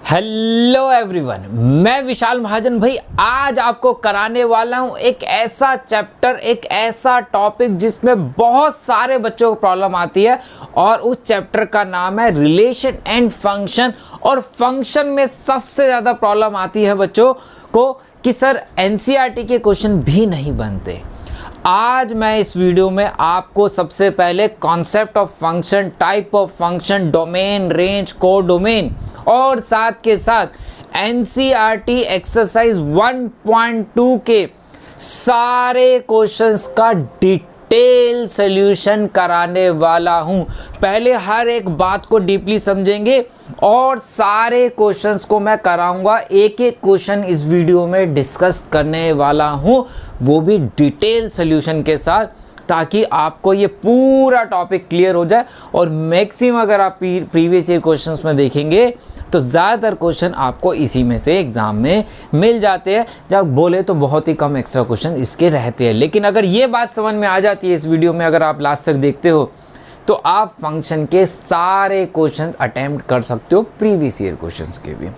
Hello everyone, मैं विशाल महाजन भाई आज आपको कराने वाला हूं एक ऐसा चैप्टर, एक ऐसा टॉपिक जिसमें बहुत सारे बच्चों को प्रॉब्लम आती है और उस चैप्टर का नाम है रिलेशन एंड फंक्शन। और फंक्शन में सबसे ज़्यादा प्रॉब्लम आती है बच्चों को कि सर एनसीईआरटी के क्वेश्चन भी नहीं बनते। आज मैं इस वीडियो में आपको सबसे पहले concept of function, type of function, domain, range, codomain और साथ के साथ एनसीईआरटी एक्सरसाइज 1.2 के सारे क्वेश्चंस का डिटेल सॉल्यूशन कराने वाला हूं। पहले हर एक बात को डीपली समझेंगे और सारे क्वेश्चंस को मैं कराऊंगा। एक एक क्वेश्चन इस वीडियो में डिस्कस करने वाला हूं, वो भी डिटेल सॉल्यूशन के साथ, ताकि आपको ये पूरा टॉपिक क्लियर हो जाए। और मैक्सिमम अगर आप प्रीवियस ईयर क्वेश्चंस में देखेंगे तो ज़्यादातर क्वेश्चन आपको इसी में से एग्ज़ाम में मिल जाते हैं। जब बोले तो बहुत ही कम एक्स्ट्रा क्वेश्चन इसके रहते हैं। लेकिन अगर ये बात समझ में आ जाती है इस वीडियो में, अगर आप लास्ट तक देखते हो तो आप फंक्शन के सारे क्वेश्चन अटेम्प्ट कर सकते हो, प्रीवियस ईयर क्वेश्चंस के भी।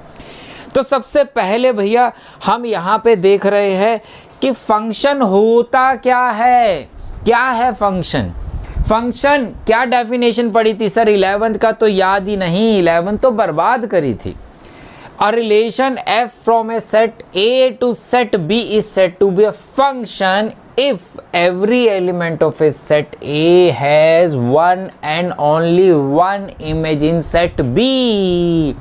तो सबसे पहले भैया हम यहाँ पे देख रहे हैं कि फंक्शन होता क्या है। क्या है फंक्शन? फंक्शन क्या डेफिनेशन पढ़ी थी सर? 11th का तो याद ही नहीं, 11th तो बर्बाद करी थी। A relation F from a set A to set B is said to be a function if every element of a set A has one and only one image in set B.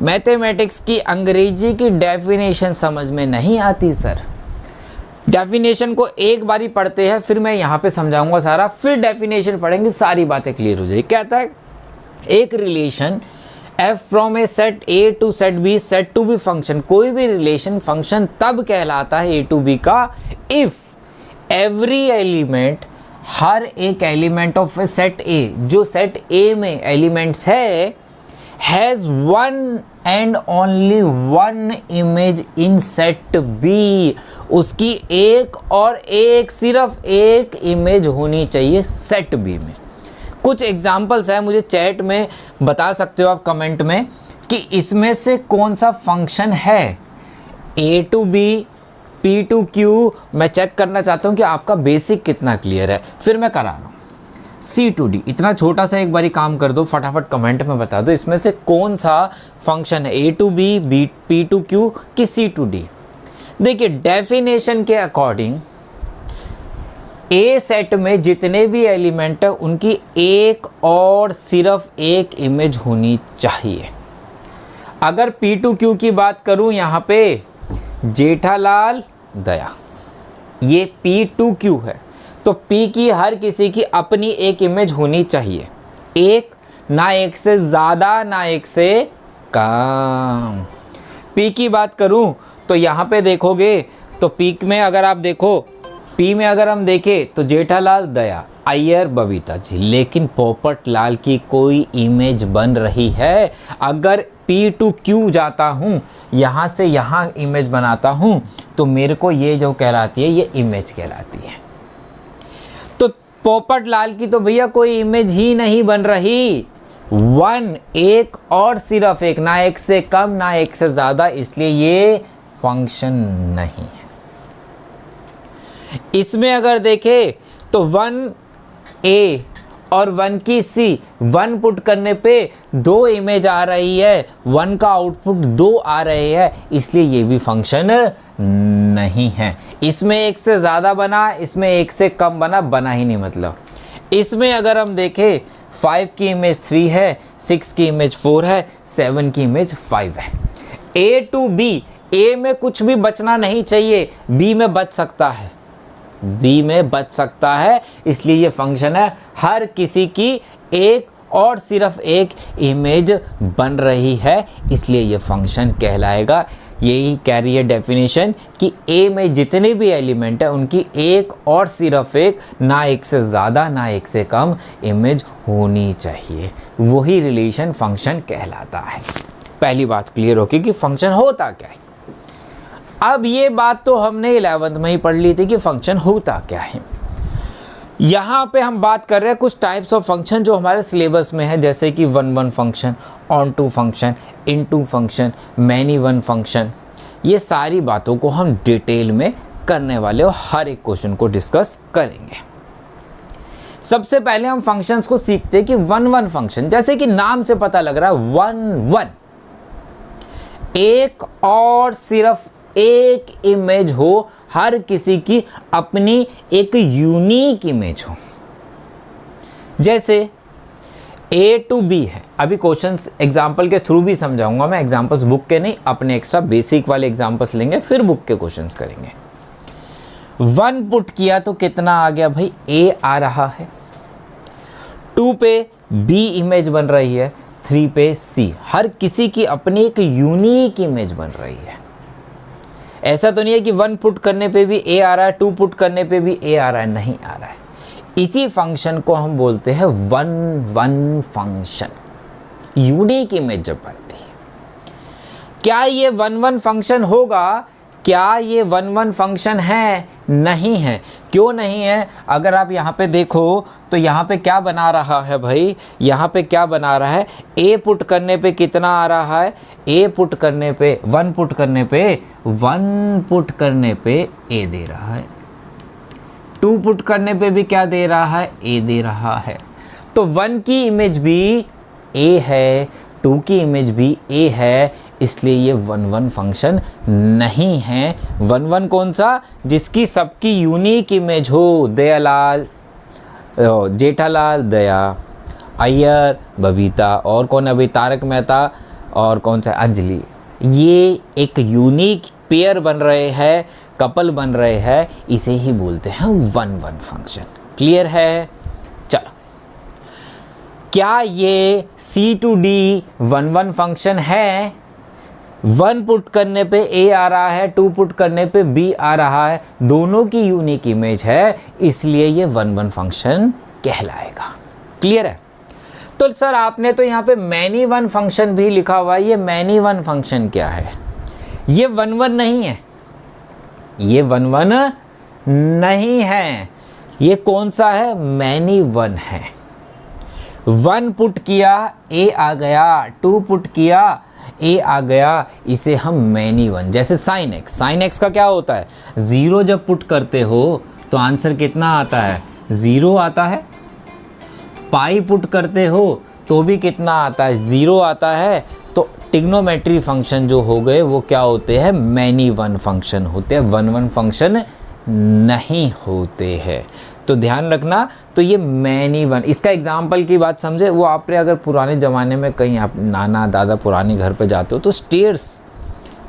Mathematics की अंग्रेजी की definition समझ में नहीं आती sir? Definition को एक बार ही पढ़ते हैं, फिर मैं यहाँ पे समझाऊंगा सारा, फिर डेफिनेशन पढ़ेंगे, सारी बातें क्लियर हो जाएगी। कहता है एक relation F from a set A to set B set to B function. कोई भी रिलेशन फंक्शन तब कहलाता है ए टू बी का इफ एवरी एलिमेंट, हर एक element of a set A, जो सेट ए में एलिमेंट्स है, has one and only one image in set B. उसकी एक और एक, सिर्फ एक इमेज होनी चाहिए सेट बी में। कुछ एग्जाम्पल्स हैं, मुझे चैट में बता सकते हो आप कमेंट में कि इसमें से कौन सा फंक्शन है। A to B, P to Q, मैं चेक करना चाहता हूँ कि आपका बेसिक कितना क्लियर है, फिर मैं करा रहा हूँ। सी टू डी, इतना छोटा सा एक बारी काम कर दो, फटाफट कमेंट में बता दो इसमें से कौन सा फंक्शन है, A to B, P to Q कि सी टू डी। देखिए डेफिनेशन के अकॉर्डिंग ए सेट में जितने भी एलिमेंट है उनकी एक और सिर्फ एक इमेज होनी चाहिए। अगर पी टू क्यू की बात करूं, यहाँ पे जेठालाल दया, ये पी टू क्यू है, तो P की हर किसी की अपनी एक इमेज होनी चाहिए, एक, ना एक से ज़्यादा ना एक से कम। P की बात करूं तो यहाँ पे देखोगे तो P में अगर आप देखो, P में अगर हम देखें तो जेठालाल दया, अय्यर बबीता जी, लेकिन पोपट लाल की कोई इमेज बन रही है। अगर P टू Q जाता हूँ, यहाँ से यहाँ इमेज बनाता हूँ, तो मेरे को ये जो कहलाती है ये इमेज कहलाती है। पोपट लाल की तो भैया कोई इमेज ही नहीं बन रही, वन, एक और सिर्फ एक, ना एक से कम ना एक से ज़्यादा, इसलिए ये फंक्शन नहीं है। इसमें अगर देखें तो वन ए और वन की सी, वन पुट करने पे दो इमेज आ रही है, वन का आउटपुट दो आ रहे हैं, इसलिए ये भी फंक्शन नहीं है। इसमें एक से ज़्यादा बना, इसमें एक से कम बना ही नहीं। मतलब इसमें अगर हम देखें 5 की इमेज 3 है, 6 की इमेज 4 है, 7 की इमेज 5 है। ए टू बी, ए में कुछ भी बचना नहीं चाहिए, बी में बच सकता है, बी में बच सकता है, इसलिए ये फंक्शन है। हर किसी की एक और सिर्फ एक इमेज बन रही है, इसलिए ये फंक्शन कहलाएगा। यही कह रही है डेफिनेशन कि ए में जितने भी एलिमेंट है उनकी एक और सिर्फ एक, ना एक से ज़्यादा ना एक से कम इमेज होनी चाहिए, वही रिलेशन फंक्शन कहलाता है। पहली बात क्लियर होगी कि फंक्शन होता क्या है। अब ये बात तो हमने 11th में ही पढ़ ली थी कि फंक्शन होता क्या है। यहाँ पे हम बात कर रहे हैं कुछ टाइप्स ऑफ फंक्शन जो हमारे सिलेबस में है, जैसे कि one function, onto function, into function, many one function. ये सारी बातों को हम डिटेल में करने वाले और हर एक क्वेश्चन को डिस्कस करेंगे। सबसे पहले हम फंक्शंस को सीखते हैं कि वन फंक्शन, जैसे कि नाम से पता लग रहा है वन, एक और सिर्फ एक इमेज हो, हर किसी की अपनी एक यूनिक इमेज हो। जैसे A to B है, अभी क्वेश्चंस एग्जाम्पल के थ्रू भी समझाऊंगा मैं, एग्जाम्पल्स बुक के नहीं, अपने एक्स्ट्रा बेसिक वाले एग्जाम्पल्स लेंगे फिर बुक के क्वेश्चंस करेंगे। 1 पुट किया तो कितना आ गया भाई, A आ रहा है। 2 पे B इमेज बन रही है, 3 पे C, हर किसी की अपनी एक यूनिक इमेज बन रही है। ऐसा तो नहीं है कि 1 पुट करने पे भी A आ रहा है, 2 पुट करने पे भी A आ रहा है, नहीं आ रहा है। इसी फंक्शन को हम बोलते हैं वन फंक्शन, यूनिक इमेज जब बनती है। क्या ये वन फंक्शन होगा? क्या ये वन फंक्शन है? नहीं है। क्यों नहीं है? अगर आप यहाँ पे देखो तो यहाँ पे क्या बना रहा है भाई, यहाँ पे क्या बना रहा है, A पुट करने पे कितना आ रहा है, A पुट करने पे 1 पुट करने पे 1 पुट करने पे A दे रहा है, 2 पुट करने पे भी क्या दे रहा है, A दे रहा है। तो 1 की इमेज भी A है, 2 की इमेज भी A है, इसलिए ये वन फंक्शन नहीं है। वन कौन सा? जिसकी सबकी यूनिक इमेज हो, दयालाल, जेठालाल, दया, अय्यर, बबीता, और कौन अभी तारक मेहता, और कौन सा अंजलि। ये एक यूनिक पेयर बन रहे हैं, कपल बन रहे हैं, इसे ही बोलते हैं वन फंक्शन। क्लियर है? चलो, क्या ये C to D one function है? 1 पुट करने पे A आ रहा है, 2 पुट करने पे B आ रहा है, दोनों की यूनिक इमेज है, इसलिए ये वन फंक्शन कहलाएगा। क्लियर है? तो सर आपने तो यहाँ पे मैनी वन फंक्शन भी लिखा हुआ है, ये मैनी वन फंक्शन क्या है? ये वन नहीं है, ये वन नहीं है, ये कौन सा है? मैनी वन है। 1 पुट किया A आ गया, 2 पुट किया A आ गया, इसे हम मैनी वन। जैसे साइन एक्स का क्या होता है, 0 जब पुट करते हो तो आंसर कितना आता है, 0 आता है। पाई पुट करते हो तो भी कितना आता है, 0 आता है। तो ट्रिग्नोमेट्री फंक्शन जो हो गए वो क्या होते हैं, मैनी वन फंक्शन होते हैं, वन फंक्शन नहीं होते हैं। तो ध्यान रखना, तो ये मैनी वन, इसका एग्जाम्पल की बात समझे, वो आपने अगर पुराने ज़माने में कहीं आप नाना दादा पुराने घर पे जाते हो तो स्टेयर्स,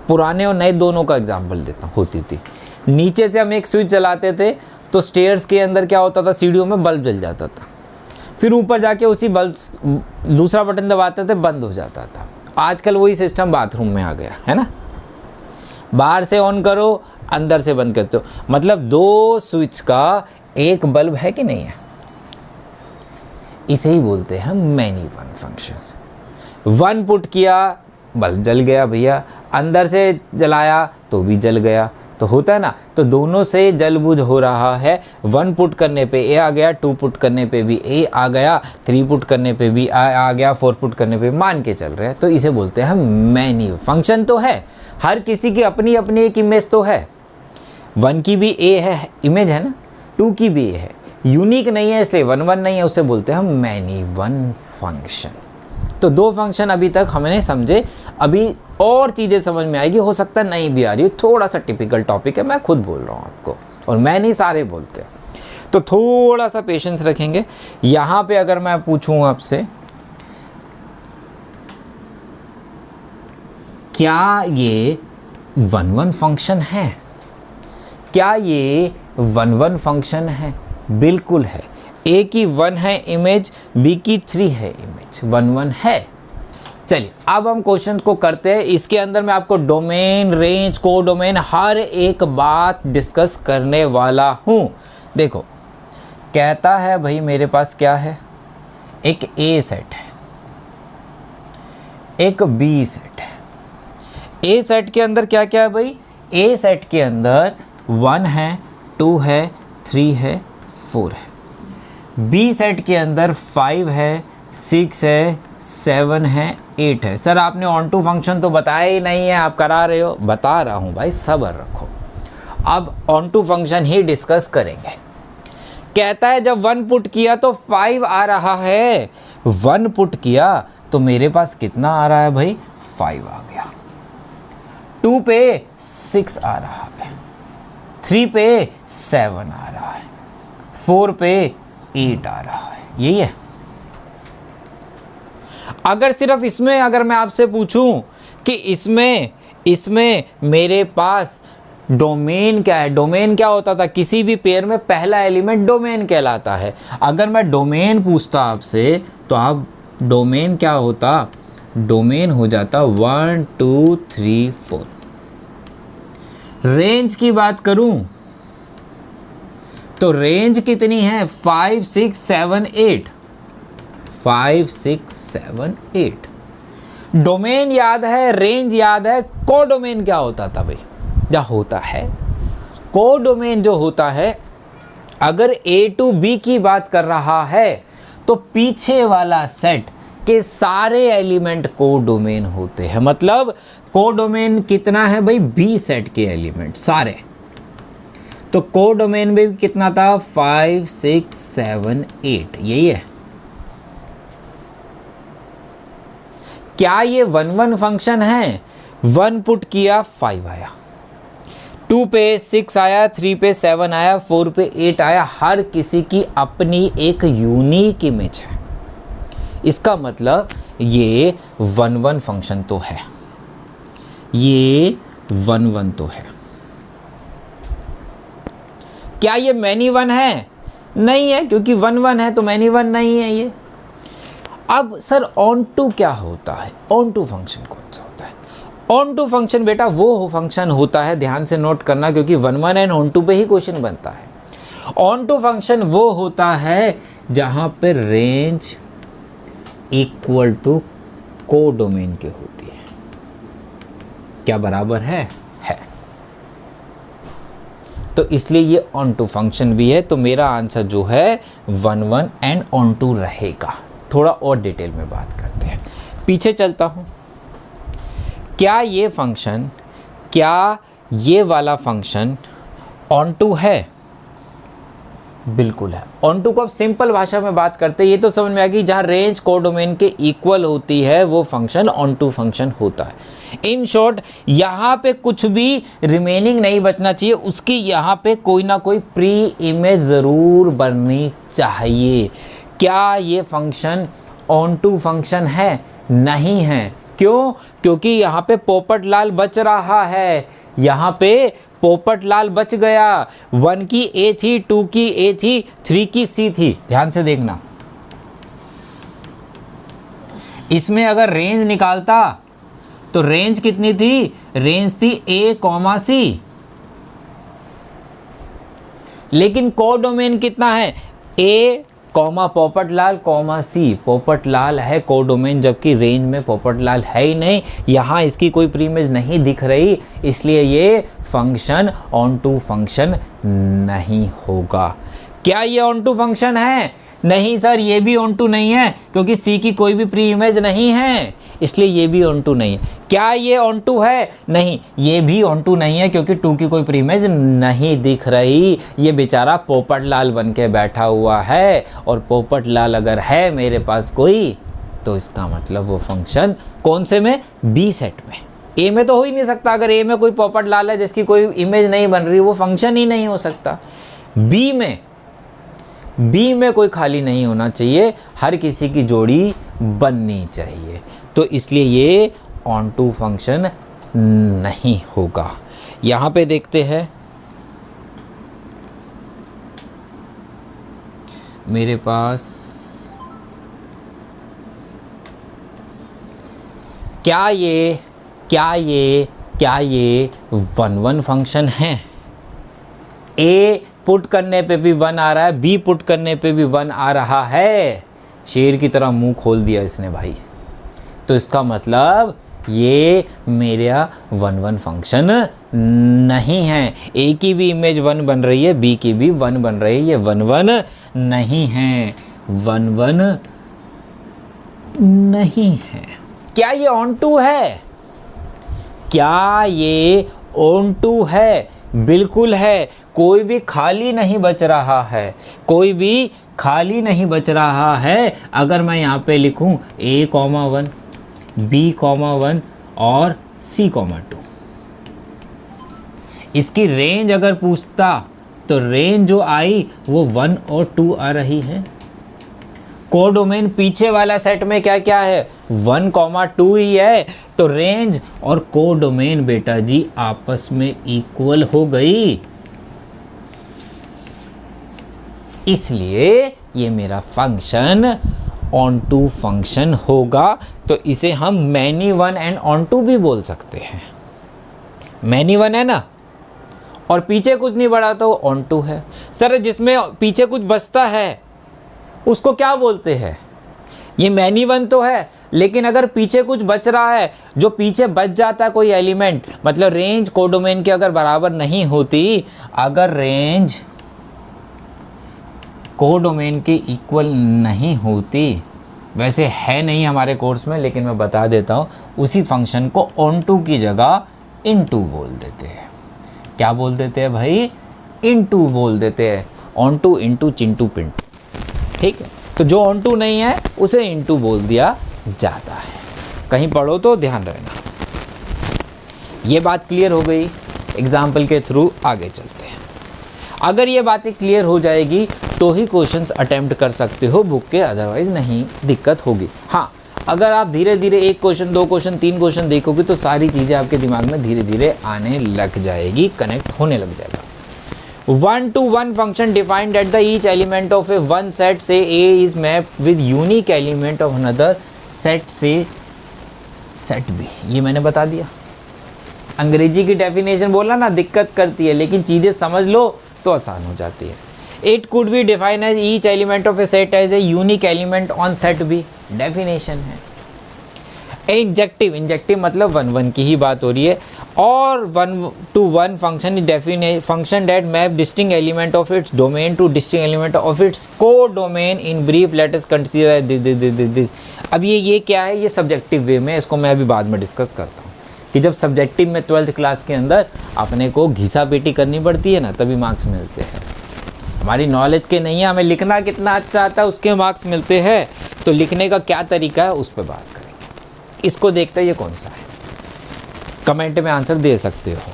पुराने और नए दोनों का एग्जाम्पल देता होती थी। नीचे से हम एक स्विच चलाते थे तो स्टेयर्स के अंदर क्या होता था, सीढ़ियों में बल्ब जल जाता था, फिर ऊपर जाके उसी बल्ब दूसरा बटन दबाते थे, बंद हो जाता था। आजकल वही सिस्टम बाथरूम में आ गया है ना, बाहर से ऑन करो, अंदर से बंद करते हो, मतलब 2 स्विच का एक बल्ब है कि नहीं है। इसे ही बोलते हैं मैनी वन फंक्शन। 1 पुट किया, बल्ब जल गया भैया, अंदर से जलाया तो भी जल गया, तो होता है ना। तो दोनों से जल बुझ हो रहा है। 1 पुट करने पे A आ गया, 2 पुट करने पे भी A आ गया, 3 पुट करने पे भी आ गया, 4 पुट करने पे मान के चल रहे हैं, तो इसे बोलते हैं मैनी फंक्शन। तो है, हर किसी की अपनी अपनी एक इमेज तो है। 1 की भी A है, इमेज है ना, 2 की भी A है, यूनिक नहीं है इसलिए वन नहीं है, उसे बोलते हैं हम मैनी वन फंक्शन। तो 2 फंक्शन अभी तक हमने समझे, अभी और चीज़ें समझ में आएगी, हो सकता है नहीं भी आ रही हो, थोड़ा सा टिपिकल टॉपिक है, मैं खुद बोल रहा हूँ आपको, और मैं नहीं, सारे बोलते हैं, तो थोड़ा सा पेशेंस रखेंगे। यहाँ पे अगर मैं पूछूँ आपसे, क्या ये वन फंक्शन है? क्या ये वन फंक्शन है? बिल्कुल है। A की 1 है इमेज, B की 3 है इमेज, वन है। चलिए अब हम क्वेश्चन को करते हैं। इसके अंदर मैं आपको डोमेन, रेंज, कोडोमेन, हर एक बात डिस्कस करने वाला हूँ। देखो, कहता है भाई मेरे पास क्या है, एक A सेट है, एक B सेट है। A सेट के अंदर क्या क्या है भाई, A सेट के अंदर 1 है, 2 है, 3 है, 4 है। बी सेट के अंदर 5 है, 6 है, 7 है, 8 है। सर आपने ऑन टू फंक्शन तो बताया ही नहीं है, आप करा रहे हो। बता रहा हूँ भाई, सब्र रखो, अब ऑन टू फंक्शन ही डिस्कस करेंगे। कहता है जब 1 पुट किया तो 5 आ रहा है, 1 पुट किया तो मेरे पास कितना आ रहा है भाई, 5 आ गया। 2 पे 6 आ रहा है, 3 पे 7 आ रहा है, 4 पे 8 आ रहा है, यही है। अगर सिर्फ इसमें अगर मैं आपसे पूछूं कि इसमें मेरे पास डोमेन क्या है, डोमेन क्या होता था, किसी भी पेयर में पहला एलिमेंट डोमेन कहलाता है। अगर मैं डोमेन पूछता आपसे तो आप डोमेन क्या होता, डोमेन हो जाता 1 2 3 4। रेंज की बात करूं तो रेंज कितनी है, 5 6 7 8, 5 6 7 8। डोमेन याद है, रेंज याद है, कोडोमेन क्या होता था भाई, क्या होता है कोडोमेन, जो होता है अगर A to B की बात कर रहा है तो पीछे वाला सेट के सारे एलिमेंट कोडोमेन होते हैं। मतलब कोडोमेन कितना है भाई, B सेट के एलिमेंट सारे, तो कोडोमेन में भी कितना था, 5 6 7 8, यही है। क्या ये 1 1 फंक्शन है, 1 पुट किया 5 आया, 2 पे 6 आया, 3 पे 7 आया, 4 पे 8 आया। हर किसी की अपनी एक यूनिक इमेज है, इसका मतलब ये 1 1 फंक्शन तो है, ये 1 1 तो है। क्या ये मैनी 1 है, नहीं है, क्योंकि 1 1 है तो मैनी 1 नहीं है ये। अब सर ऑन टू क्या होता है, ऑन टू फंक्शन कौन सा होता है? ऑन टू फंक्शन बेटा वो फंक्शन होता है, ध्यान से नोट करना क्योंकि 1 1 एंड ऑन टू पे ही क्वेश्चन बनता है। ऑन टू फंक्शन वो होता है जहां पे रेंज इक्वल टू कोडोमेन के होती है। क्या बराबर है? तो इसलिए ये ऑन टू फंक्शन भी है। तो मेरा आंसर जो है 1 1 एंड ऑन टू रहेगा। थोड़ा और डिटेल में बात करते हैं, पीछे चलता हूं। क्या ये फंक्शन, क्या ये वाला फंक्शन ऑन टू है? बिल्कुल है। ऑन टू को अब सिंपल भाषा में बात करते हैं, ये तो समझ में आ गई, जहाँ रेंज कोडोमेन के इक्वल होती है वो फंक्शन ऑन टू फंक्शन होता है। इन शॉर्ट यहाँ पे कुछ भी रिमेनिंग नहीं बचना चाहिए, उसकी यहाँ पे कोई ना कोई प्री इमेज ज़रूर बननी चाहिए। क्या ये फंक्शन ऑन टू फंक्शन है? नहीं है। क्यों? क्योंकि यहाँ पे पोपटलाल बच रहा है, यहाँ पे पोपटलाल बच गया। 1 की ए थी, 2 की ए थी, 3 की सी थी। ध्यान से देखना, इसमें अगर रेंज निकालता तो रेंज कितनी थी? रेंज थी ए कॉमा सी। लेकिन कोडोमेन कितना है? ए कॉमा पोपटलाल कॉमा सी। पोपटलाल है कोडोमेन, जबकि रेंज में पोपटलाल है ही नहीं। यहाँ इसकी कोई प्री इमेज नहीं दिख रही, इसलिए ये फंक्शन ऑन टू फंक्शन नहीं होगा। क्या ये ऑन टू फंक्शन है? नहीं सर, ये भी ऑन टू नहीं है, क्योंकि सी की कोई भी प्री इमेज नहीं है, इसलिए ये भी ऑन टू नहीं है। क्या ये ऑन टू है? नहीं, ये भी ऑन टू नहीं है, क्योंकि 2 की कोई प्री इमेज नहीं दिख रही। ये बेचारा पोपटलाल बन के बैठा हुआ है, और पोपटलाल अगर है मेरे पास कोई, तो इसका मतलब वो फंक्शन कौन से में? बी सेट में। ए में तो हो ही नहीं सकता। अगर ए में कोई पोपटलाल है जिसकी कोई इमेज नहीं बन रही, वो फंक्शन ही नहीं हो सकता। बी में कोई खाली नहीं होना चाहिए, हर किसी की जोड़ी बननी चाहिए। तो इसलिए ये ऑन टू फंक्शन नहीं होगा। यहाँ पे देखते हैं, मेरे पास क्या ये 1 1 फंक्शन है? ए पुट करने पे भी 1 आ रहा है, बी पुट करने पे भी 1 आ रहा है। शेर की तरह मुंह खोल दिया इसने भाई। तो इसका मतलब ये मेरा 1 1 फंक्शन नहीं है। ए की भी इमेज 1 बन रही है, बी की भी 1 बन रही है, ये 1 1 नहीं है, 1 1 नहीं है। क्या ये ऑन टू है? क्या ये ऑन टू है? बिल्कुल है। कोई भी खाली नहीं बच रहा है, कोई भी खाली नहीं बच रहा है। अगर मैं यहाँ पे लिखूँ A,1 B,1 और C,2, इसकी रेंज अगर पूछता तो रेंज जो आई वो 1 और 2 आ रही है। कोडोमेन पीछे वाला सेट में क्या क्या है? 1, 2 ही है। तो रेंज और कोडोमेन बेटा जी आपस में इक्वल हो गई, इसलिए ये मेरा फंक्शन ऑन टू फंक्शन होगा। तो इसे हम many one and onto भी बोल सकते हैं। मैनी वन है ना, और पीछे कुछ नहीं बढ़ा तो ऑन टू है। सर जिसमें पीछे कुछ बचता है उसको क्या बोलते हैं? ये मैनी वन तो है, लेकिन अगर पीछे कुछ बच रहा है, जो पीछे बच जाता है कोई एलिमेंट, मतलब रेंज कोडोमेन के अगर बराबर नहीं होती, अगर रेंज कोडोमेन के इक्वल नहीं होती, वैसे है नहीं हमारे कोर्स में लेकिन मैं बता देता हूँ, उसी फंक्शन को ऑन टू की जगह इन टू बोल देते हैं। क्या बोल देते हैं भाई? इन टू बोल देते हैं। Onto, into, Chintu, Pintu, ठीक है। तो जो ऑन टू नहीं है उसे इन टू बोल दिया जाता है। कहीं पढ़ो तो ध्यान रहना। ये बात क्लियर हो गई। एग्जाम्पल के थ्रू आगे चलते हैं। अगर ये बातें क्लियर हो जाएगी तो ही क्वेश्चंस अटेम्प्ट कर सकते हो बुक के, अदरवाइज नहीं दिक्कत होगी। हाँ, अगर आप धीरे धीरे 1 क्वेश्चन, 2 क्वेश्चन, 3 क्वेश्चन देखोगे तो सारी चीज़ें आपके दिमाग में धीरे धीरे आने लग जाएगी, कनेक्ट होने लग जाएगा। 1-to-1 function defined that the each element of a one set say A is mapped with unique element of another set say set B। ये मैंने बता दिया। अंग्रेजी की डेफिनेशन बोलना ना दिक्कत करती है, लेकिन चीज़ें समझ लो तो आसान हो जाती है। It could be defined as each element of a set as a unique element on set B। Definition है। इंजेक्टिव, इंजेक्टिव मतलब 1-1 की ही बात हो रही है। और 1-to-1 function is function that map distinct element of its domain to distinct element of its co-domain। in brief let us consider this। अब ये क्या है? ये सब्जेक्टिव वे में, इसको मैं अभी बाद में डिस्कस करता हूँ कि जब सब्जेक्टिव में 12th क्लास के अंदर अपने को घिसा पेटी करनी पड़ती है ना, तभी मार्क्स मिलते हैं। हमारी नॉलेज के नहीं है, हमें लिखना कितना अच्छा आता है उसके मार्क्स मिलते हैं। तो लिखने का क्या तरीका है उस पर बात करेंगे। इसको देखते हैं ये कौन सा है, कमेंट में आंसर दे सकते हो।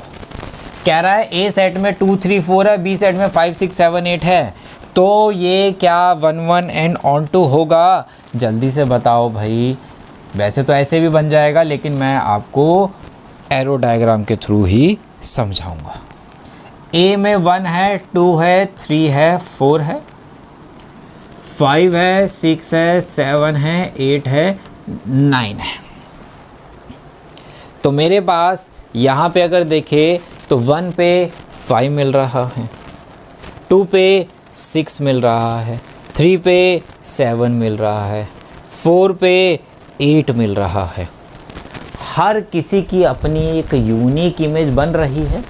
कह रहा है ए सेट में 2 3 4 है, बी सेट में 5 6 7 8 है, तो ये क्या 1-1 एंड ऑन टू होगा? जल्दी से बताओ भाई। वैसे तो ऐसे भी बन जाएगा, लेकिन मैं आपको एरो डायग्राम के थ्रू ही समझाऊंगा। ए में 1 है, 2 है, 3 है, 4 है, 5 है, 6 है, 7 है, 8 है, 9 है। तो मेरे पास यहाँ पे अगर देखें तो 1 पे 5 मिल रहा है, 2 पे 6 मिल रहा है, 3 पे 7 मिल रहा है, 4 पे 8 मिल रहा है। हर किसी की अपनी एक यूनिक इमेज बन रही है।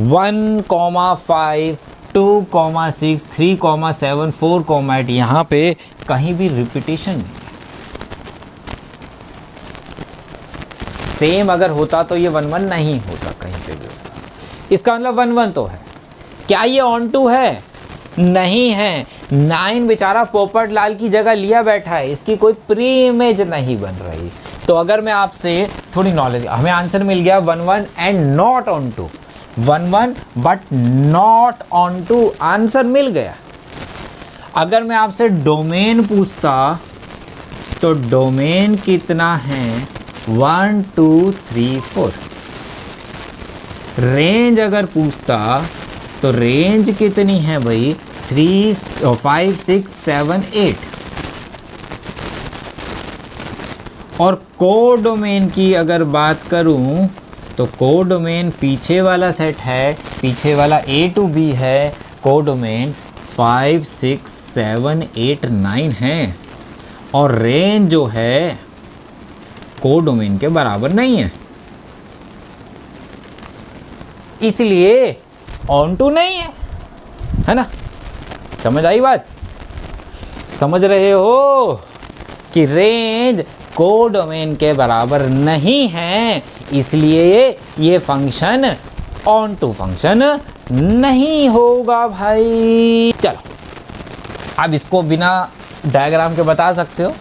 1,5, 2,6, 3,7, 4,8, यहाँ पे कहीं भी रिपीटेशन नहीं है। सेम अगर होता तो ये 1-1 नहीं होता, कहीं पे भी होता। इसका मतलब 1-1 तो है। क्या ये ऑन टू है? नहीं है। 9 बेचारा पोपट लाल की जगह लिया बैठा है, इसकी कोई प्री इमेज नहीं बन रही। तो अगर मैं आपसे थोड़ी नॉलेज, हमें आंसर मिल गया 1-1 and not onto. 1-1 but not onto, answer मिल गया। अगर मैं आपसे डोमेन पूछता तो डोमेन कितना है? 1 2 3 4। रेंज अगर पूछता तो रेंज कितनी है भाई? 3 5 6 7 8। और कोडोमेन की अगर बात करूं तो कोडोमेन पीछे वाला सेट है, पीछे वाला A to B है। कोडोमेन 5 6 7 8 9 है, और रेंज जो है कोडोमेन के बराबर नहीं है, इसलिए ऑन टू नहीं है, है ना? समझ आई बात? समझ रहे हो कि रेंज कोडोमेन के बराबर नहीं है, इसलिए ये फंक्शन ऑन टू फंक्शन नहीं होगा भाई। चलो अब इसको बिना डायग्राम के बता सकते हो।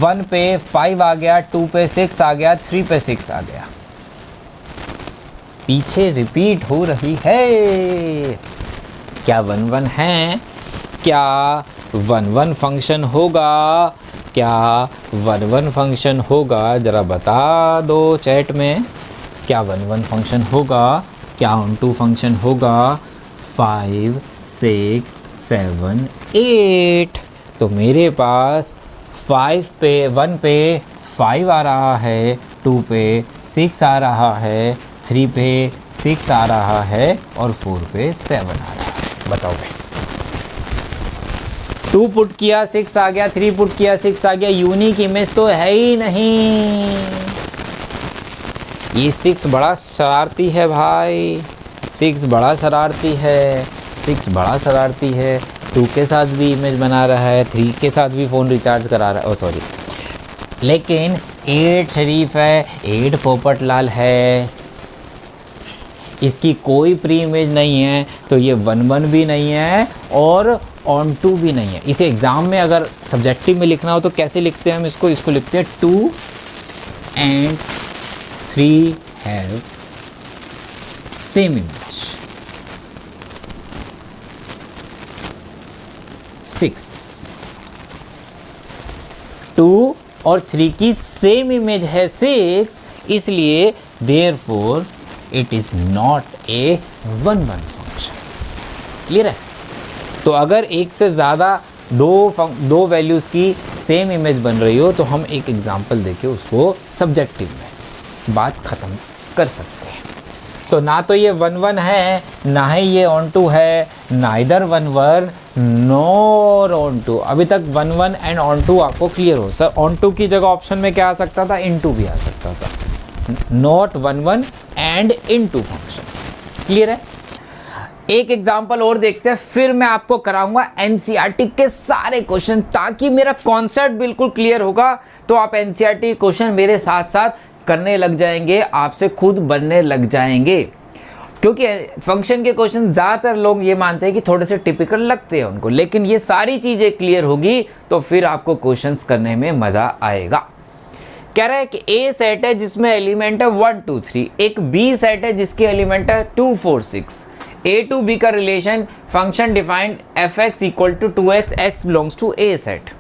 1 पे 5 आ गया, 2 पे 6 आ गया, 3 पे 6 आ गया, पीछे रिपीट हो रही है। क्या 1 1 है? क्या 1 1 फंक्शन होगा? क्या 1 1 फंक्शन होगा? ज़रा बता दो चैट में, क्या 1 1 फंक्शन होगा? क्या ऑन टू फंक्शन होगा? 5 6 7 8। तो मेरे पास 1 पे 5 आ रहा है, 2 पे 6 आ रहा है, 3 पे 6 आ रहा है और 4 पे 7 आ रहा है। बताओ भाई, 2 पुट किया 6 आ गया, 3 पुट किया 6 आ गया, यूनिक इमेज तो है ही नहीं। ये 6 बड़ा शरारती है भाई, 6 बड़ा शरारती है, 6 बड़ा शरारती है। 2 के साथ भी इमेज बना रहा है, 3 के साथ भी फ़ोन रिचार्ज करा रहा है, सॉरी, लेकिन 8 शरीफ है, 8 पोपट लाल है, इसकी कोई प्री इमेज नहीं है, तो ये 1 1 भी नहीं है और ऑन टू भी नहीं है। इसे एग्ज़ाम में अगर सब्जेक्टिव में लिखना हो तो कैसे लिखते हैं हम इसको लिखते हैं 2 and 3 हैव सेम इमेज। 6 2 और 3 की सेम इमेज है 6, इसलिए therefore it is not a 1 1 function. Clear है? तो अगर एक से ज़्यादा दो वैल्यूज़ की सेम इमेज बन रही हो तो हम एक एग्जांपल देके उसको सब्जेक्टिव में बात ख़त्म कर सकते हैं। तो ना तो ये 1 1 है, ना ही ये ऑन टू है, नाइदर 1 1 नॉर ऑन टू। अभी तक 1 1 एंड ऑन टू आपको क्लियर हो। सर ऑन टू की जगह ऑप्शन में क्या आ सकता था? इन टू भी आ सकता था, not 1 1 and into function. Clear है? एक एग्जाम्पल और देखते हैं, फिर मैं आपको कराऊंगा एनसीईआरटी के सारे क्वेश्चन, ताकि मेरा कॉन्सेप्ट बिल्कुल क्लियर होगा। तो आप एनसीईआरटी क्वेश्चन मेरे साथ साथ करने लग जाएंगे, आपसे खुद बनने लग जाएंगे, क्योंकि फंक्शन के क्वेश्चन ज़्यादातर लोग ये मानते हैं कि थोड़े से टिपिकल लगते हैं उनको, लेकिन ये सारी चीज़ें क्लियर होगी तो फिर आपको क्वेश्चंस करने में मज़ा आएगा। कह रहा है कि ए सेट है जिसमें एलिमेंट है 1 2 3, एक बी सेट है जिसके एलिमेंट है 2 4 6। ए टू बी का relation function defined f x equal to 2x, x belongs to A set.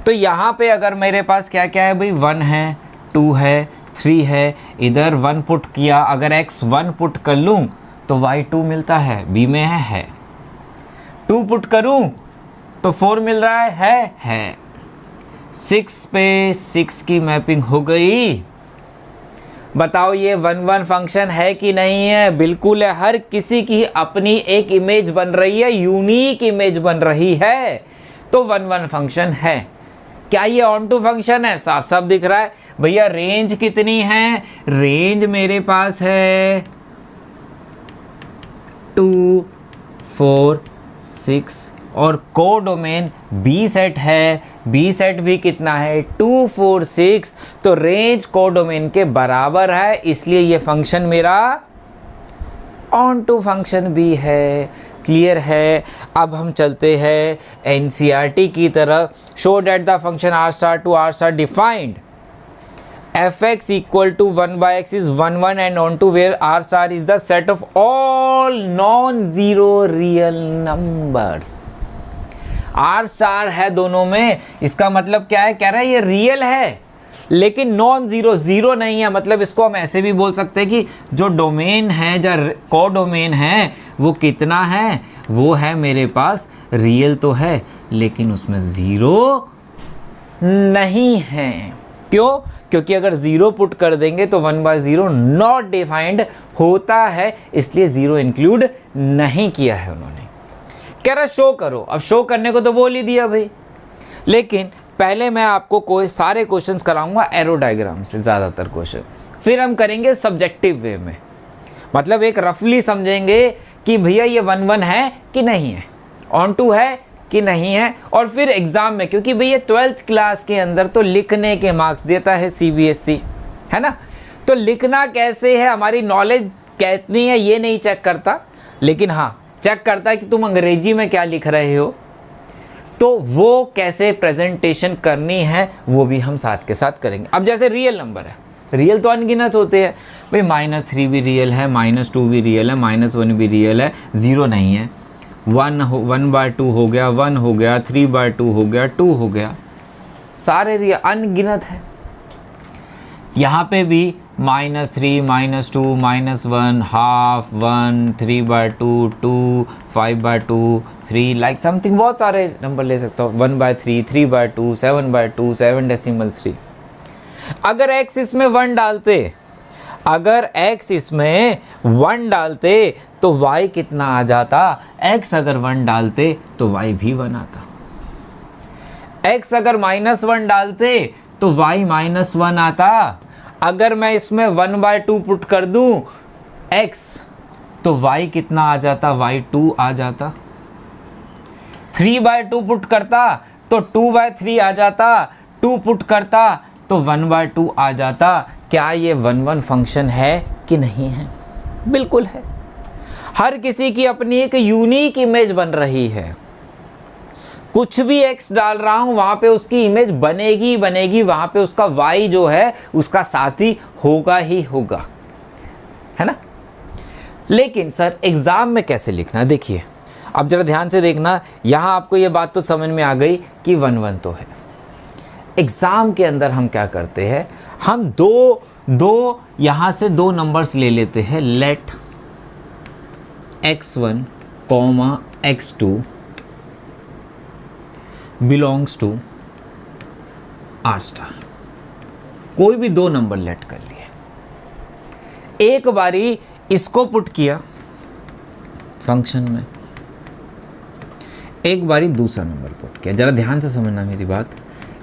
तो यहाँ पे अगर मेरे पास क्या क्या है भाई, 1 है, 2 है, 3 है, इधर 1 पुट किया, अगर x 1 पुट कर लूँ तो y 2 मिलता है, b में है। 2 पुट करूँ तो 4 मिल रहा है। 6 पे 6 की मैपिंग हो गई। बताओ ये 1 1 फंक्शन है कि नहीं है? बिल्कुल है, हर किसी की अपनी एक इमेज बन रही है, यूनिक इमेज बन रही है, तो 1 1 फंक्शन है। क्या ये ऑन टू फंक्शन है? साफ साफ दिख रहा है भैया। रेंज कितनी है? रेंज मेरे पास है 2 4 6 और कोडोमेन बी सेट है, बी सेट भी कितना है 2 4 6, तो रेंज कोडोमेन के बराबर है, इसलिए ये फंक्शन मेरा ऑन टू फंक्शन भी है। क्लियर है? अब हम चलते हैं एनसीईआरटी की तरफ। Show that the function R star to R star defined f x equal to 1 by x is 1 1 and on to where r star is the set of all non-zero real numbers। R star है दोनों में, इसका मतलब क्या है? कह रहा है ये रियल है लेकिन नॉन जीरो, जीरो नहीं है। मतलब इसको हम ऐसे भी बोल सकते हैं कि जो डोमेन है, जो कोडोमेन है, वो कितना है? वो है मेरे पास रियल तो है लेकिन उसमें ज़ीरो नहीं है। क्यों? क्योंकि अगर ज़ीरो पुट कर देंगे तो 1 by 0 नॉट डिफाइंड होता है, इसलिए ज़ीरो इंक्लूड नहीं किया है उन्होंने। कह रहा शो करो। अब शो करने को तो बोल ही दिया भाई, लेकिन पहले मैं आपको कोई सारे क्वेश्चंस कराऊंगा एरो डायग्राम से, ज़्यादातर क्वेश्चन, फिर हम करेंगे सब्जेक्टिव वे में। मतलब एक रफली समझेंगे कि भैया ये 1 1 है कि नहीं है, ऑन टू है कि नहीं है। और फिर एग्ज़ाम में, क्योंकि भैया 12th क्लास के अंदर तो लिखने के मार्क्स देता है CBSE, है ना, तो लिखना कैसे है, हमारी नॉलेज कितनी है ये नहीं चेक करता, लेकिन हाँ चेक करता है कि तुम अंग्रेजी में क्या लिख रहे हो, तो वो कैसे प्रेजेंटेशन करनी है वो भी हम साथ के साथ करेंगे। अब जैसे रियल नंबर है, रियल तो अनगिनत होते हैं भाई, -3 भी रियल है, -2 भी रियल है, -1 भी रियल है, 0 नहीं है, 1/2 हो गया, 1 हो गया, 3/2 हो गया, 2 हो गया, सारे रियल अनगिनत है। यहाँ पे भी -3, -2, -1, हाफ, 1, 3/2, 2, 5/2, 3, लाइक समथिंग, बहुत सारे नंबर ले सकता हूँ, 1/3, 3/2, 7/2, 7/3। अगर x इसमें 1 डालते, अगर x इसमें 1 डालते तो y कितना आ जाता, x अगर 1 डालते तो y भी 1 आता, x अगर -1 डालते तो y -1 आता, अगर मैं इसमें 1/2 पुट कर दूं x तो y कितना आ जाता, y 2 आ जाता, 3/2 पुट करता तो 2/3 आ जाता, 2 पुट करता तो 1/2 आ जाता। क्या ये 1-1 फंक्शन है कि नहीं है? बिल्कुल है। हर किसी की अपनी एक यूनिक इमेज बन रही है, कुछ भी x डाल रहा हूं वहां पे उसकी इमेज बनेगी बनेगी, वहां पे उसका y जो है उसका साथी होगा ही होगा, है ना। लेकिन सर एग्जाम में कैसे लिखना, देखिए अब जरा ध्यान से देखना, यहां आपको ये बात तो समझ में आ गई कि 1-1 तो है। एग्जाम के अंदर हम क्या करते हैं, हम दो यहां से 2 नंबर्स ले लेते हैं, let x1, x2 belongs to R star, कोई भी 2 नंबर लेट कर लिए, एक बारी इसको पुट किया फंक्शन में, एक बारी दूसरा नंबर पुट किया। जरा ध्यान से समझना मेरी बात,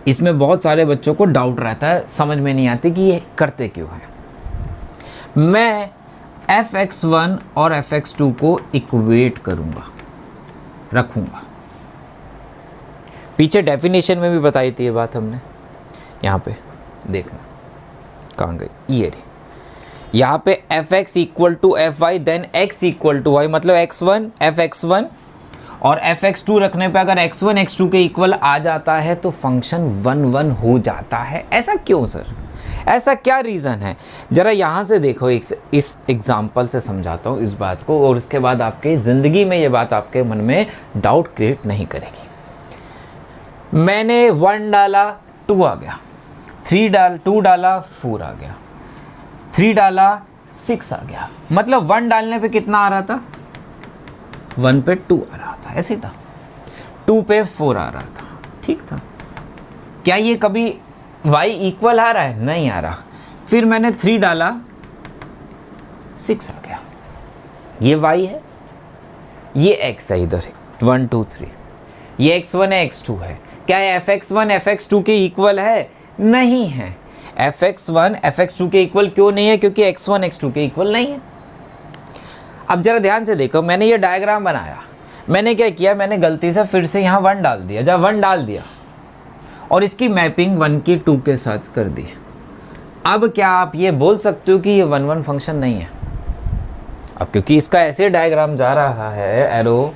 इसमें बहुत सारे बच्चों को डाउट रहता है, समझ में नहीं आती कि ये करते क्यों है। मैं fx1 और fx2 को इक्वेट करूंगा, रखूंगा, पीछे डेफिनेशन में भी बताई थी ये बात हमने, यहाँ पे देखना कहाँ गई, ये रे, यहाँ पे fx equal to fy then x equal to y, मतलब x1 fx1 और fx2 रखने पे अगर x1 x2 के इक्वल आ जाता है तो फंक्शन 1-1 हो जाता है। ऐसा क्यों सर, ऐसा क्या रीज़न है, ज़रा यहाँ से देखो, इस एग्जाम्पल से समझाता हूँ इस बात को, और उसके बाद आपके ज़िंदगी में ये बात आपके मन में डाउट क्रिएट नहीं करेगी। मैंने 1 डाला 2 आ गया, 2 डाला 4 आ गया, 3 डाला 6 आ गया, मतलब 1 डालने पे कितना आ रहा था, 1 पे 2 आ रहा था, ऐसे था, 2 पे 4 आ रहा था, ठीक था। क्या ये कभी y इक्वल आ रहा है, नहीं आ रहा। फिर मैंने 3 डाला 6 आ गया, ये y है, ये x है, इधर है 1 2 3, ये x1 है x2 है। क्या fx1 fx2 के इक्वल है, नहीं है। fx1 fx2 के इक्वल क्यों नहीं है, क्योंकि x1 x2 के इक्वल नहीं है। अब जरा ध्यान से देखो, मैंने ये डायग्राम बनाया, मैंने क्या किया, मैंने गलती से फिर से यहाँ 1 डाल दिया, जब 1 डाल दिया और इसकी मैपिंग 1 की 2 के साथ कर दी। अब क्या आप ये बोल सकते हो कि ये 1-1 फंक्शन नहीं है? अब क्योंकि इसका ऐसे डायग्राम जा रहा है एरो,